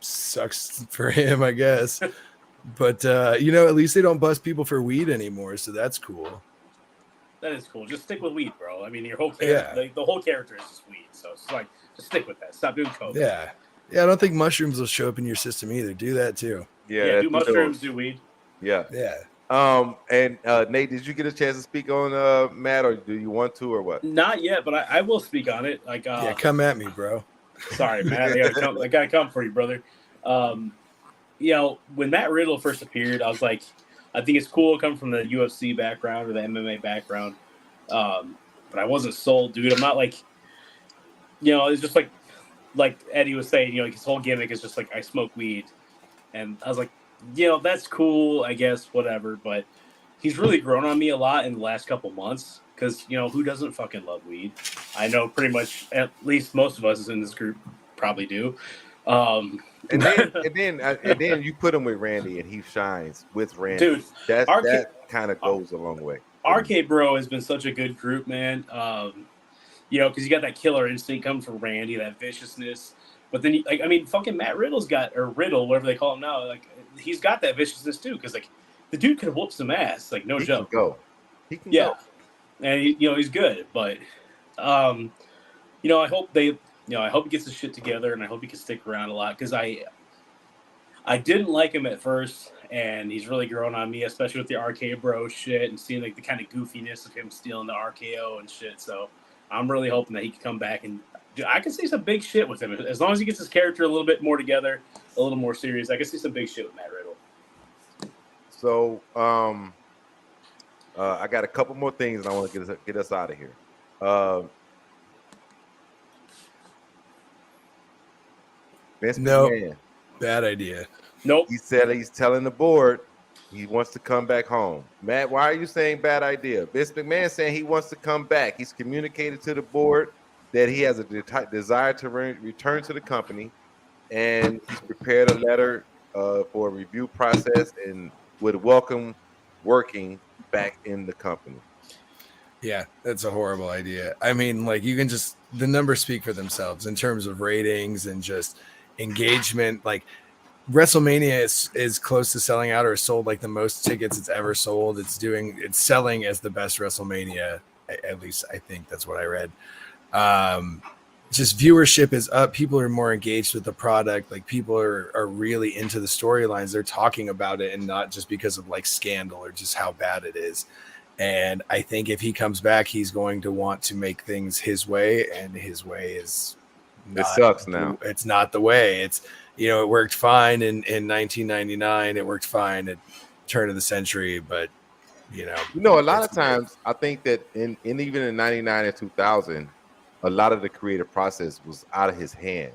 sucks for him, I guess. But you know, at least they don't bust people for weed anymore, so that's cool. That is cool. Just stick with weed, bro. I mean, your whole character, the whole character is just weed. So it's like, just stick with that. Stop doing coke. Yeah. I don't think mushrooms will show up in your system either. Do that too. Yeah, do mushrooms, do weed. Yeah. And Nate, did you get a chance to speak on Matt, or do you want to, or what? Not yet, but I will speak on it. Like, yeah, come at me, bro. Sorry, man. I gotta come for you, brother. when Matt Riddle first appeared, I was like, I think it's cool coming from the UFC background or the MMA background. But I wasn't sold, dude. I'm not like, it's just like Eddie was saying, his whole gimmick is just like, I smoke weed. And I was like, that's cool, I guess, whatever. But he's really grown on me a lot in the last couple months because, who doesn't fucking love weed? I know pretty much at least most of us in this group probably do. And then you put him with Randy and he shines with Randy. Dude, that kind of goes a long way. RK Bro has been such a good group, man. Because you got that killer instinct coming from Randy, that viciousness. But then, fucking Matt Riddle's got, or Riddle, whatever they call him now, like, he's got that viciousness too. Because, like, the dude could whoop some ass, like, no joke. He can go. And, he's good. But, I hope I hope he gets his shit together, and I hope he can stick around a lot. Because I didn't like him at first, and he's really grown on me, especially with the RK Bro shit and seeing, like, the kind of goofiness of him stealing the RKO and shit. So I'm really hoping that he can come back and I can see some big shit with him. As long as he gets his character a little bit more together, a little more serious, I can see some big shit with Matt Riddle. So I got a couple more things and I want to get us out of here. Vince McMahon. Bad idea. Nope. He said he's telling the board he wants to come back home. Matt, why are you saying bad idea? Vince McMahon saying he wants to come back. He's communicated to the board that he has a desire to return to the company, and he's prepared a letter for a review process and would welcome working back in the company. Yeah, that's a horrible idea. I mean, like, you can just, the numbers speak for themselves in terms of ratings and just engagement. Like, WrestleMania is close to selling out or sold like the most tickets it's ever sold. It's selling as the best WrestleMania. At least I think that's what I read. Just viewership is up. People are more engaged with the product. Like, people are really into the storylines. They're talking about it, and not just because of like scandal or just how bad it is. And I think if he comes back, he's going to want to make things his way, and his way is it sucks now. It's not the way. It's, it worked fine in 1999. It worked fine at turn of the century, but a lot of times I think that in even in 99 and 2000, a lot of the creative process was out of his hands.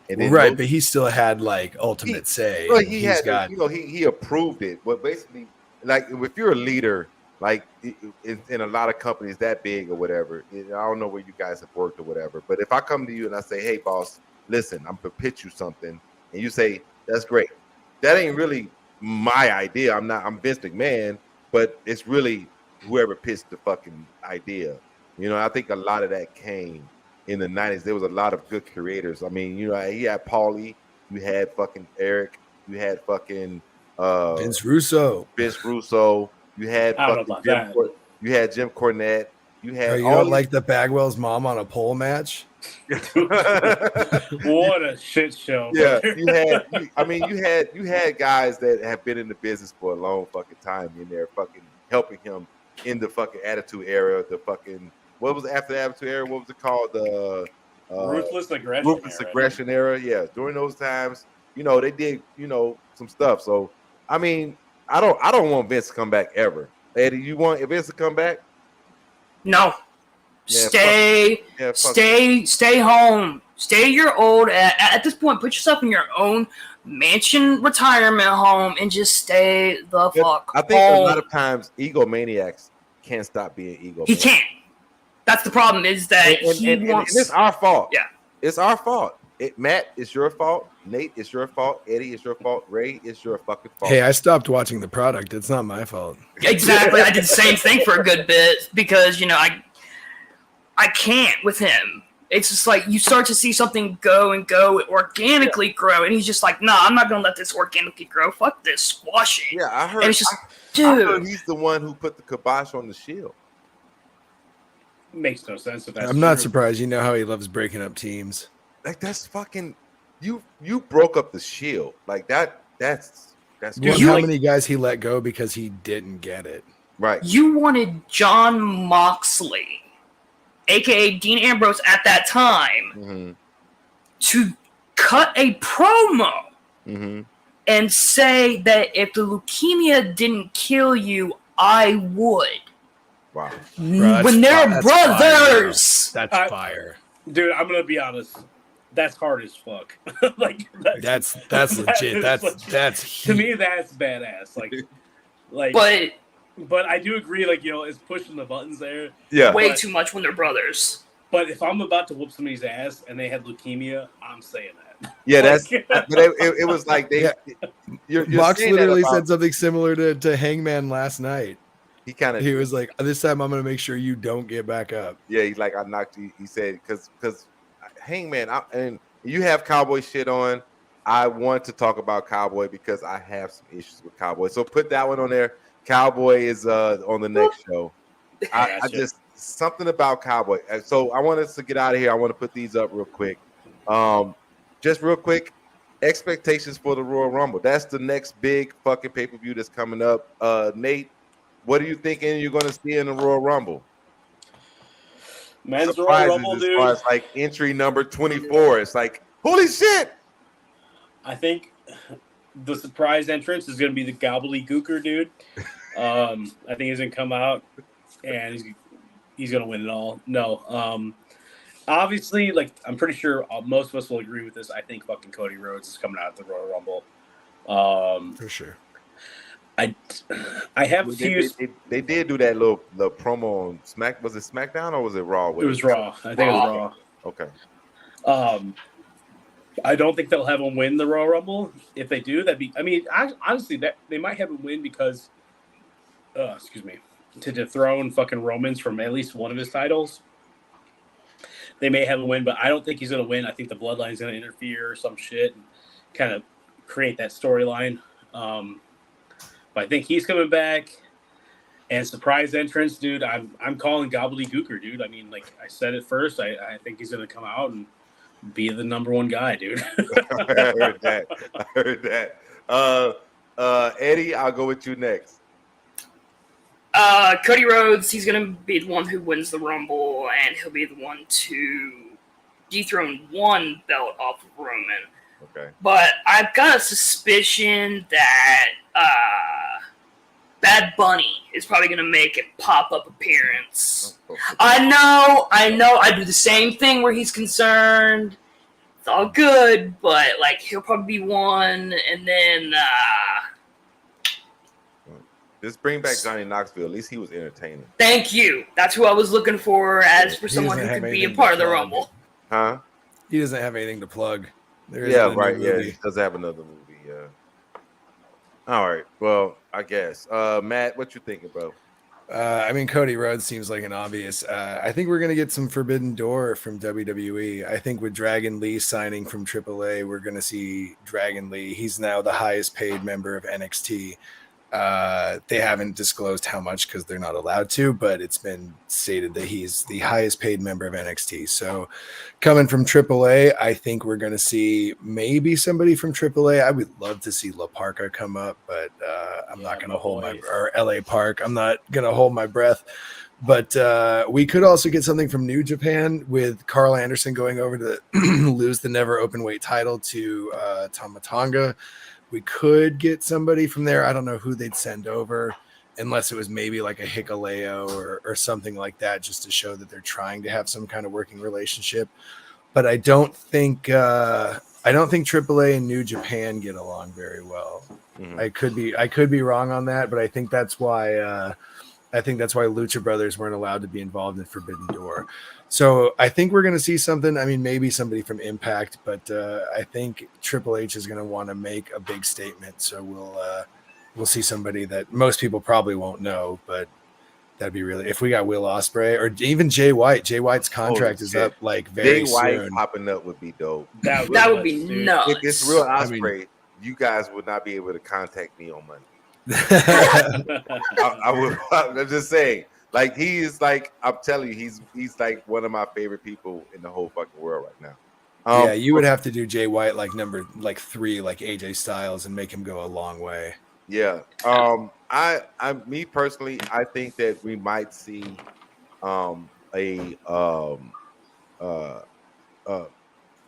And right, but he still had like ultimate say. Well, he approved it. But basically, like, if you're a leader, like in a lot of companies that big or whatever, I don't know where you guys have worked or whatever, but if I come to you and I say, hey boss, listen, I'm gonna pitch you something, and you say, that's great, that ain't really my idea. I'm Vince McMahon, but it's really whoever pitched the fucking idea. I think a lot of that came in the 90s. There was a lot of good creators. I mean, you had Paulie, you had fucking Eric, you had fucking Vince Russo. You had you had Jim Cornette. You had like the Bagwell's mom on a pole match. What a shit show. Yeah, you had guys that have been in the business for a long fucking time in there, fucking helping him in the fucking Attitude Era. The fucking, what was after the Attitude Era? What was it called? The Ruthless Aggression Era. Yeah, during those times, they did some stuff. So I mean, I don't want Vince to come back ever. Eddie, you want Vince to come back? No. Yeah, stay home. Stay your old. At this point, put yourself in your own mansion retirement home and just stay the fuck I think home. a lot of times egomaniacs can't stop being egomaniacs. He can't. That's the problem, is that he wants... And it's our fault. Yeah. It's our fault. Matt, it's your fault. Nate, it's your fault. Eddie, it's your fault. Ray, it's your fucking fault. Hey, I stopped watching the product. It's not my fault. Exactly. I did the same thing for a good bit because, I can't with him. It's just like you start to see something go and organically grow, and he's just like, nah, I'm not going to let this organically grow. Fuck this. Squash it. Yeah, I heard. And it's just, I heard he's the one who put the kibosh on the Shield. Makes no sense if that's I'm not surprised. You know how he loves breaking up teams. Like, that's fucking you broke up the Shield. Like that's Dude, how many guys he let go because he didn't get it. Right. You wanted John Moxley, aka Dean Ambrose at that time, to cut a promo and say that if the leukemia didn't kill you, I would. Wow. Bro, When they're that's brothers. Fire, that's fire. Dude, I'm gonna be honest. That's hard as fuck. Like That's legit. That's to me that's badass. Like but I do agree. Like it's pushing the buttons there. Yeah. Way too much when they're brothers. But if I'm about to whoop somebody's ass and they had leukemia, I'm saying that. Yeah, but it was like they. You're Mox saying literally that about, said something similar to Hangman last night. He was like, "This time I'm gonna make sure you don't get back up." Yeah, he's like, I knocked you. He said, because Hangman, and you have Cowboy shit on. I want to talk about Cowboy because I have some issues with Cowboy. So put that one on there. Cowboy is on the next show. I just something about Cowboy. So I want us to get out of here. I want to put these up real quick. Just real quick, expectations for the Royal Rumble. That's the next big fucking pay-per-view that's coming up. Nate, what are you thinking you're going to see in the Royal Rumble? Men's Royal Rumble, dude. As far as like entry number 24, it's like, holy shit! I think the surprise entrance is going to be the gobbledygooker dude. I think he's going to come out and he's going to win it all. No, obviously, like I'm pretty sure most of us will agree with this. I think fucking Cody Rhodes is coming out at the Royal Rumble. For sure. I have a few. They did do that little promo on Was it SmackDown or was it Raw? It was Raw. I think it was Raw. Okay. I don't think they'll have him win the Royal Rumble. If they do, that'd be. I mean, honestly, that they might have him win because, to dethrone fucking Romans from at least one of his titles. They may have him win, but I don't think he's going to win. I think the Bloodline's going to interfere or some shit and kind of create that storyline. But I think he's coming back. And surprise entrance, dude. I'm calling gobbledygooker, dude. I mean, like I said it first. I think he's going to come out and be the number one guy, dude. I heard that. Eddie, I'll go with you next. Cody Rhodes, he's going to be the one who wins the Rumble, and he'll be the one to dethrone one belt off of Roman. Okay. But I've got a suspicion that Bad Bunny is probably going to make a pop-up appearance. I know. I do the same thing where he's concerned. It's all good, but like he'll probably be one, and then just bring back Johnny Knoxville. At least he was entertaining. Thank you. That's who I was looking for for someone who could be a part of the Rumble. Huh? He doesn't have anything to plug. Yeah, right. Yeah, he does have another movie. Yeah. All right. Well, I guess. Matt, what you thinking about? I mean, Cody Rhodes seems like an obvious. I think we're going to get some Forbidden Door from WWE. I think with Dragon Lee signing from AAA, we're going to see Dragon Lee. He's now the highest paid member of NXT. They haven't disclosed how much because they're not allowed to, but it's been stated that he's the highest paid member of NXT. So coming from AAA, I think we're going to see maybe somebody from AAA. I would love to see La Parka come up, but I'm not going to hold or LA Park. I'm not going to hold my breath. But we could also get something from New Japan with Carl Anderson going over to lose the never open weight title to Tama Tonga. We could get somebody from there. I don't know who they'd send over unless it was maybe like a Hikuleo or something like that, just to show that they're trying to have some kind of working relationship. But I don't think AAA and New Japan get along very well. Mm-hmm. I could be wrong on that, but I think that's why Lucha Brothers weren't allowed to be involved in Forbidden Door. So I think we're going to see something. I mean, maybe somebody from Impact, but I think Triple H is going to want to make a big statement. So we'll see somebody that most people probably won't know, but that'd be really, if we got Will Ospreay or even Jay White. Jay White's contract is up like very soon. Jay White popping up would be dope. That would be nuts. If it's real Ospreay, you guys would not be able to contact me on Monday. I'm just saying, like he is like, I'm telling you, he's like one of my favorite people in the whole fucking world right now. Yeah, you would have to do Jay White like number 3, like AJ Styles, and make him go a long way. Yeah. Me personally, I think that we might see a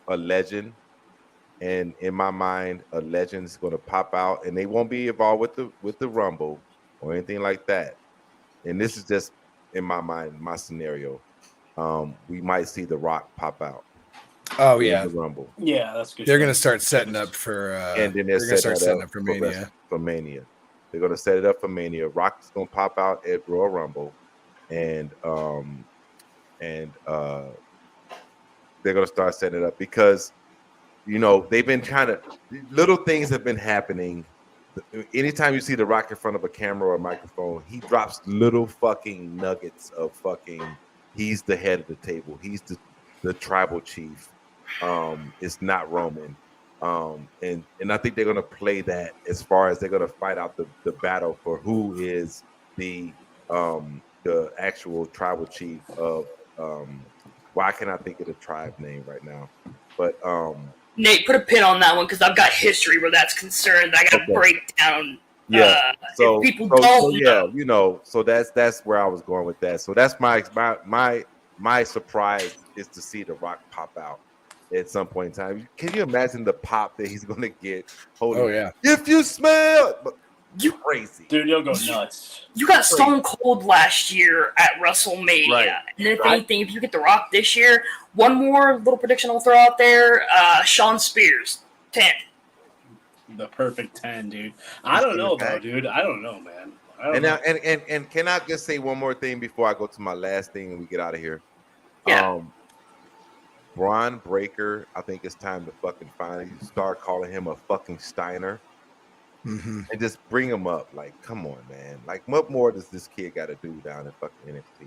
legend And in my mind, a legend's going to pop out, and they won't be involved with the Rumble or anything like that. And this is just in my mind, my scenario. We might see The Rock pop out. Oh in yeah, the Rumble, Yeah, that's good. they're gonna start setting up for. and then they're gonna start setting up for Mania. For Mania. They're going to set it up for Mania. Rock is going to pop out at Royal Rumble, and they're going to start setting it up because they've been trying to. Little things have been happening. Anytime you see The Rock in front of a camera or a microphone, he drops little fucking nuggets of fucking. He's the head of the table. He's the tribal chief. It's not Roman. And I think they're gonna play that as far as they're gonna fight out the battle for who is the actual tribal chief of why can't I think of the tribe name right now? But Nate, put a pin on that one because I've got history where that's concerned. I got to break down. So people don't know. So that's where I was going with that. So that's my surprise is to see The Rock pop out at some point in time. Can you imagine the pop that he's gonna get? Oh yeah. If you smell, you crazy, dude, you'll go nuts. You got Stone Cold last year at WrestleMania, right. And if anything, if you get The Rock this year, one more little prediction I'll throw out there: Sean Spears, 10. The perfect 10, dude. I don't know though, dude. I don't know, man. And can I just say one more thing before I go to my last thing and we get out of here? Yeah. Braun Breaker, I think it's time to fucking finally start calling him a fucking Steiner. Mm-hmm. And just bring him up. Like, come on, man. Like, what more does this kid got to do down in fucking NXT?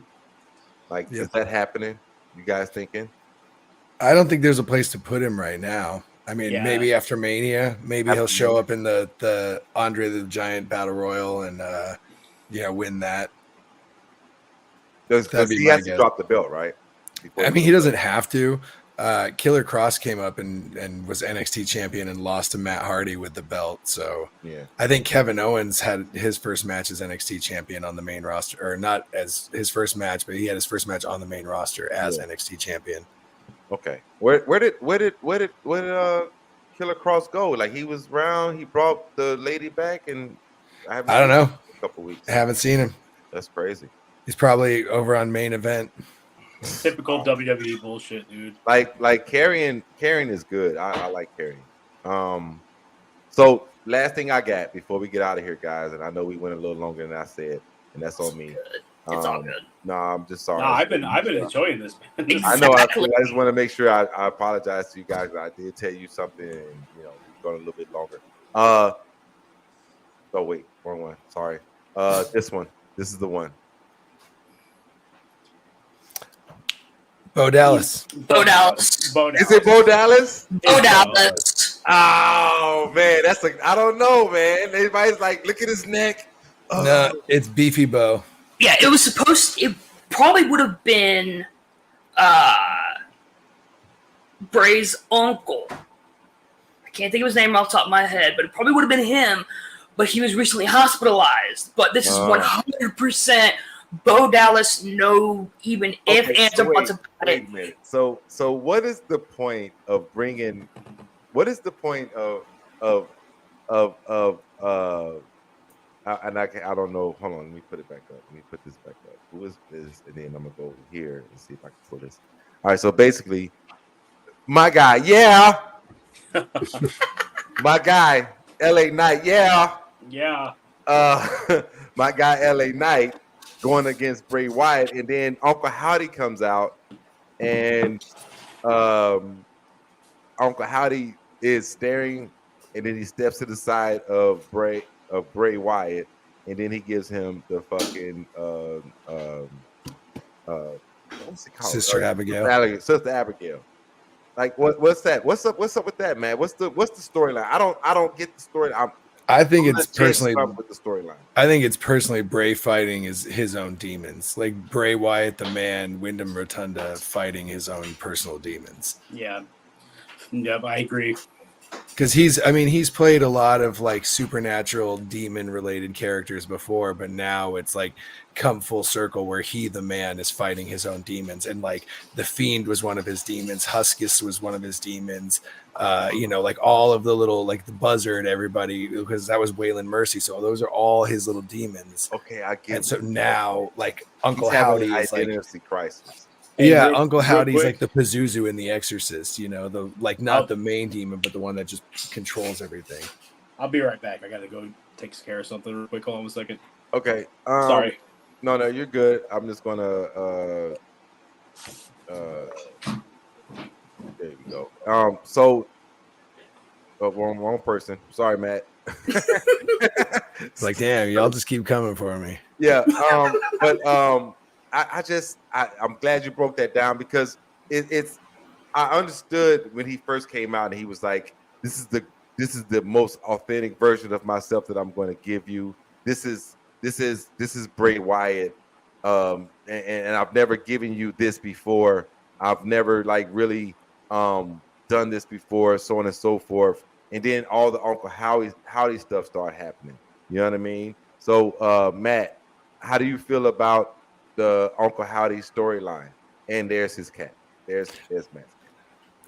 Like, is that happening? You guys thinking? I don't think there's a place to put him right now. I mean, maybe after Mania, maybe he'll show up in the Andre the Giant Battle Royal and win that. Because he has to drop the belt, right? I mean, he doesn't have to. Killer Cross came up and was NXT champion and lost to Matt Hardy with the belt. So I think Kevin Owens had his first match as NXT champion on the main roster, or not as his first match, but he had his first match on the main roster as NXT champion. Okay. Where did Killer Cross go? Like, he was round, he brought the lady back, and I don't know. A couple weeks. I haven't seen him. That's crazy. He's probably over on Main Event. Typical WWE bullshit, dude. Like Carrion is good. I like Carrion. So last thing I got before we get out of here, guys, and I know we went a little longer than I said, and that's on me. It's all good. No, I'm just sorry. No, I've been enjoying this, man. Exactly. I know. I just want to make sure I apologize to you guys. I did tell you something, and we've gone a little bit longer. Oh wait, wrong one. Sorry. This one. This is the one. Bo Dallas. Bo Dallas. Is it Bo Dallas? Bo Dallas. Oh man, I don't know, man. Everybody's like, look at his neck. Oh. No, it's Beefy Bo. Yeah, it probably would have been Bray's uncle. I can't think of his name off the top of my head, but it probably would have been him. But he was recently hospitalized. But this is 100% Bo Dallas. No, even if ands or buts about it. Wait a minute. So what is the point of bringing? What is the point of and I don't know. Hold on, let me put it back up. Let me put this back up. Who is this? And then I'm gonna go here and see if I can pull this. All right. So basically, my guy, my guy, LA Knight, my guy, LA Knight, going against Bray Wyatt, and then Uncle Howdy comes out, and Uncle Howdy is staring, and then he steps to the side of Bray Wyatt, and then he gives him the fucking what's it called? Sister Abigail. Sister Abigail. Like what's that? What's up with that, man? What's the storyline? I don't get the story. I think it's personally with the storyline. I think it's personally Bray fighting his own demons. Like Bray Wyatt, the man, Wyndham Rotunda fighting his own personal demons. Yeah. Yep, I agree. Because he's played a lot of like supernatural demon related characters before, but now it's like come full circle where he, the man, is fighting his own demons. And like the Fiend was one of his demons, Huskus was one of his demons, like all of the little, like the Buzzard, everybody, because that was Waylon Mercy. So those are all his little demons. Okay, I get. And so now, like Uncle He's having Howdy an is like identity crisis. yeah, Hey, Uncle real Howdy's quick, like the Pazuzu in The Exorcist, the like not the main demon, but the one that just controls everything. I'll be right back. I gotta go take care of something real quick. Hold on a second. Okay. Sorry. No, you're good. I'm just gonna there you go. So wrong person. Sorry, Matt. It's like, damn, y'all just keep coming for me. Yeah. I'm glad you broke that down because I understood when he first came out and he was like, this is the most authentic version of myself that I'm going to give you. This is Bray Wyatt. And I've never given you this before. I've never like really done this before, so on and so forth. And then all the Uncle Howdy stuff started happening. You know what I mean? So Matt, how do you feel about the Uncle Howdy storyline? And there's his cat. There's Matt.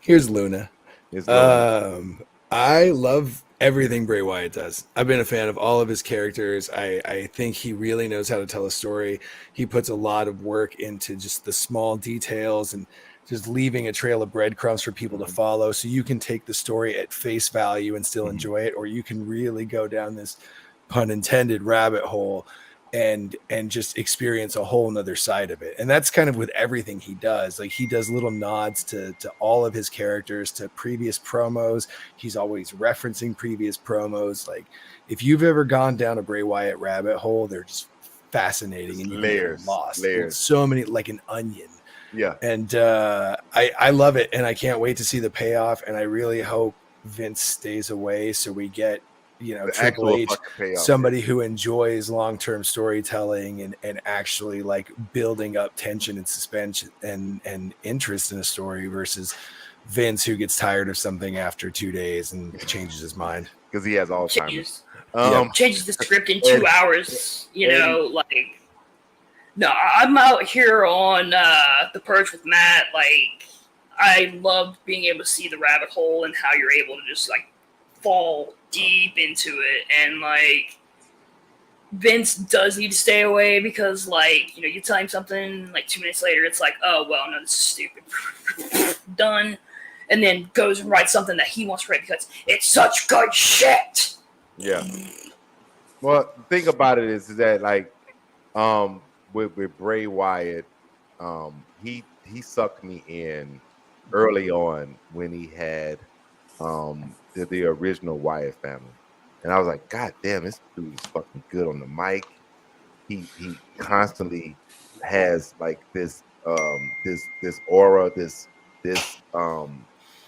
Here's Luna. Here's Luna. I love everything Bray Wyatt does. I've been a fan of all of his characters. I think he really knows how to tell a story. He puts a lot of work into just the small details and just leaving a trail of breadcrumbs for people to follow. So you can take the story at face value and still enjoy it, or you can really go down this pun intended rabbit hole and just experience a whole nother side of it. And that's kind of with everything he does. Like he does little nods to all of his characters, to previous promos. He's always referencing previous promos. Like if you've ever gone down a Bray Wyatt rabbit hole, they're just fascinating and you get lost. Layers. So many, like an onion. Yeah. And I love it. And I can't wait to see the payoff. And I really hope Vince stays away so we get, Triple H, somebody who enjoys long-term storytelling and actually like building up tension and suspense and interest in a story versus Vince, who gets tired of something after 2 days and changes his mind because he has Alzheimer's. Changes the script in 2 hours. No, I'm out here on The Purge with Matt. Like, I love being able to see the rabbit hole and how you're able to just like fall deep into it. And like Vince does need to stay away because like, you tell him something like 2 minutes later, it's like, oh, well, no, this is stupid. Done. And then goes and writes something that he wants to write because it's such good shit. Yeah. Well, the thing about it is that like, with Bray Wyatt, he sucked me in early on when he had the original Wyatt family, and I was like, God damn, this dude is fucking good on the mic. He constantly has like this aura, this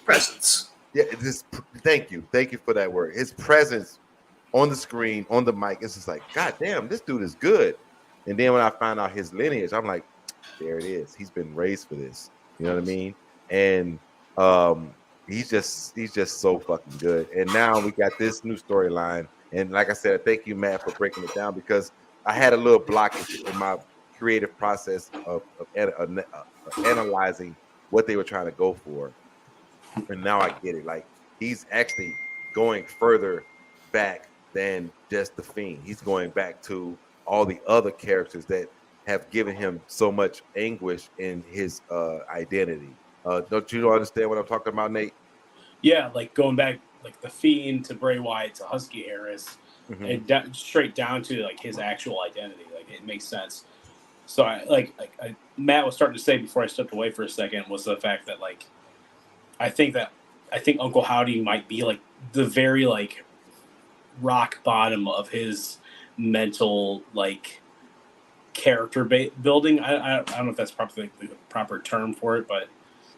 presence. Yeah, thank you for that word. His presence on the screen, on the mic, it's just like, God damn, this dude is good. And then when I found out his lineage, I'm like, there it is. He's been raised for this. You know what I mean? And he's just so fucking good. And now we got this new storyline. And like I said, thank you, Matt, for breaking it down because I had a little blockage in my creative process of analyzing what they were trying to go for. And now I get it. Like he's actually going further back than just the Fiend. He's going back to all the other characters that have given him so much anguish in his identity. Don't you understand what I'm talking about, Nate? Yeah, like going back, like the Fiend to Bray Wyatt to Husky Harris, and straight down to like his actual identity. Like it makes sense. So Matt was starting to say before I stepped away for a second was the fact that like I think Uncle Howdy might be like the very like rock bottom of his mental like character building. I don't know if that's probably the proper term for it, but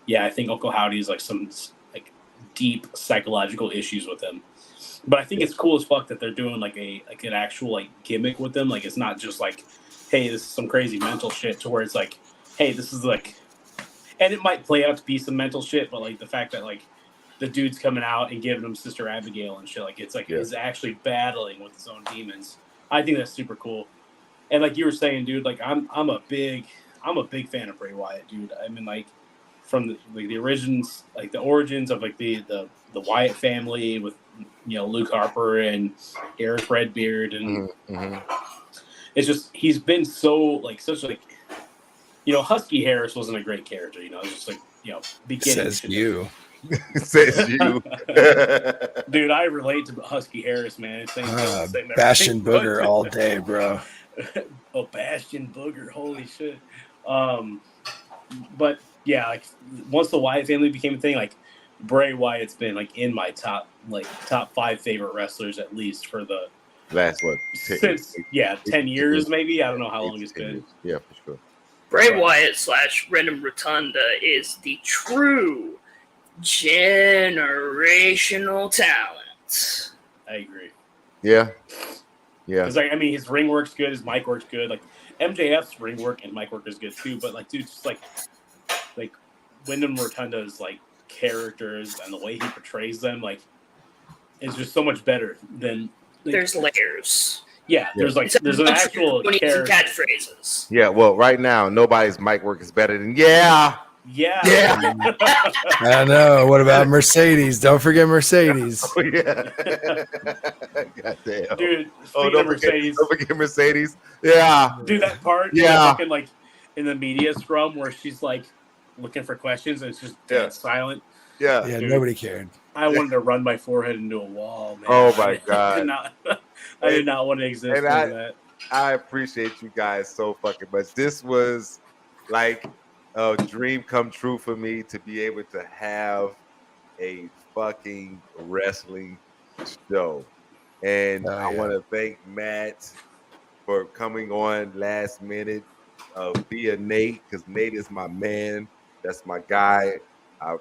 yeah, I think Uncle Howdy is like some like deep psychological issues with him. But I think it's cool as fuck that they're doing like an actual like gimmick with them. Like it's not just like, hey, this is some crazy mental shit, to where it's like, hey, this is like, and it might play out to be some mental shit, but like the fact that like the dude's coming out and giving him Sister Abigail and shit. Like it's like he's actually battling with his own demons. I think that's super cool. And like you were saying, dude, like I'm a big fan of Bray Wyatt, dude. I mean, like from the origins, like the origins of like the Wyatt family with Luke Harper and Eric Redbeard, and it's just he's been so like such like Husky Harris wasn't a great character. It was just like beginning. Says you. Says you. Dude, I relate to Husky Harris, man. Bastion Booger all day, bro. Oh, Bastion Booger, holy shit. But yeah, like once the Wyatt family became a thing, like Bray Wyatt's been like in my top 5 favorite wrestlers at least for the last 10 years maybe. I don't know how long it's been. Yeah, for sure. Bray Wyatt / Random Rotunda is the true generational talent. I agree. Yeah. Because I mean, his ring work's good, his mic work's good. Like MJF's ring work and mic work is good too. But like, dude, just like Wyndham Rotunda's like characters and the way he portrays them, like, is just so much better than. There's layers. Yeah, there's an actual character. Catchphrases. Yeah, well, right now nobody's mic work is better than Yeah. I know. What about Mercedes? Don't forget Mercedes. Oh, yeah. Goddamn. Dude, don't forget Mercedes. Yeah. Dude, that part. Yeah. Fucking, like in the media scrum where she's like looking for questions and it's just dead silent. Yeah. Yeah, dude, nobody cared. I wanted to run my forehead into a wall, man. Oh my God. I did not want to exist in that. I appreciate you guys so fucking much. This was like a dream come true for me to be able to have a fucking wrestling show. And I want to thank Matt for coming on last minute via Nate, because Nate is my man. That's my guy. I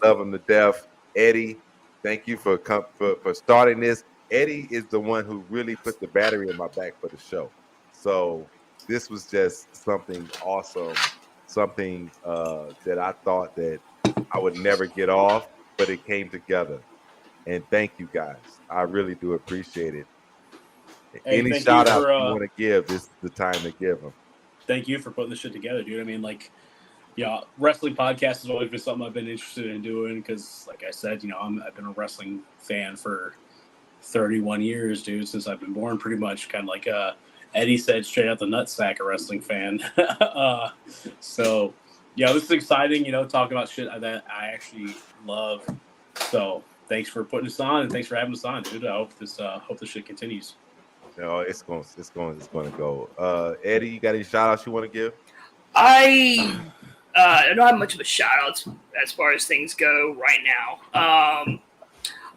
love him to death. Eddie, thank you for starting this. Eddie is the one who really put the battery in my back for the show. So this was just something awesome, something that I thought that I would never get off, but it came together. And thank you guys. I really do appreciate it. Hey, any shout out you want to give, this is the time to give them. Thank you for putting this shit together, dude. I mean, like, wrestling podcast has always been something I've been interested in doing because, like I said, I've been a wrestling fan for 31 years, dude, since I've been born, pretty much. Kind of like Eddie said, straight out the nutsack, a wrestling fan. So, this is exciting, talking about shit that I actually love. So, thanks for putting us on, and thanks for having us on, dude. I hope this shit continues. No, it's going to go. Eddie, you got any shout outs you want to give? I don't have much of a shout out as far as things go right now.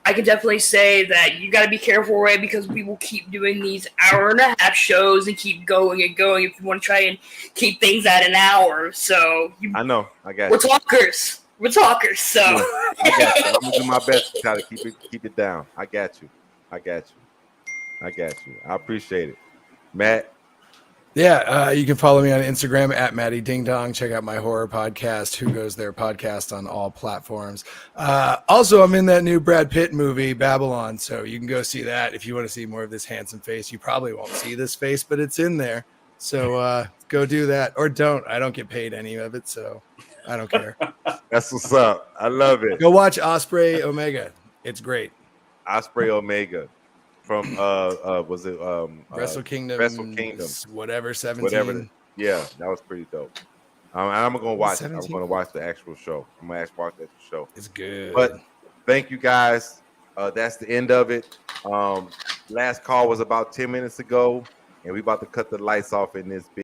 I can definitely say that you got to be careful, right? Because we will keep doing these hour-and-a-half shows and keep going and going if you want to try and keep things at an hour. So I know, I got we're talkers. We're talkers. So I got you. I'm gonna do my best to try to keep it down. I got you. I appreciate it, Matt. Yeah, you can follow me on Instagram at Matty Ding Dong. Check out my horror podcast, Who Goes There podcast, on all platforms. Also, I'm in that new Brad Pitt movie, Babylon, so you can go see that if you want to see more of this handsome face. You probably won't see this face, but it's in there. So go do that, or don't. I don't get paid any of it, so I don't care. That's what's up. I love it. Go watch Osprey Omega. It's great. Osprey Omega. From was it Wrestle Kingdom, whatever 17. Whatever. Yeah, that was pretty dope. I'm gonna watch. 17? I'm gonna watch the actual show. I'm gonna watch the actual show. It's good. But thank you guys. That's the end of it. Last call was about 10 minutes ago, and we about to cut the lights off in this.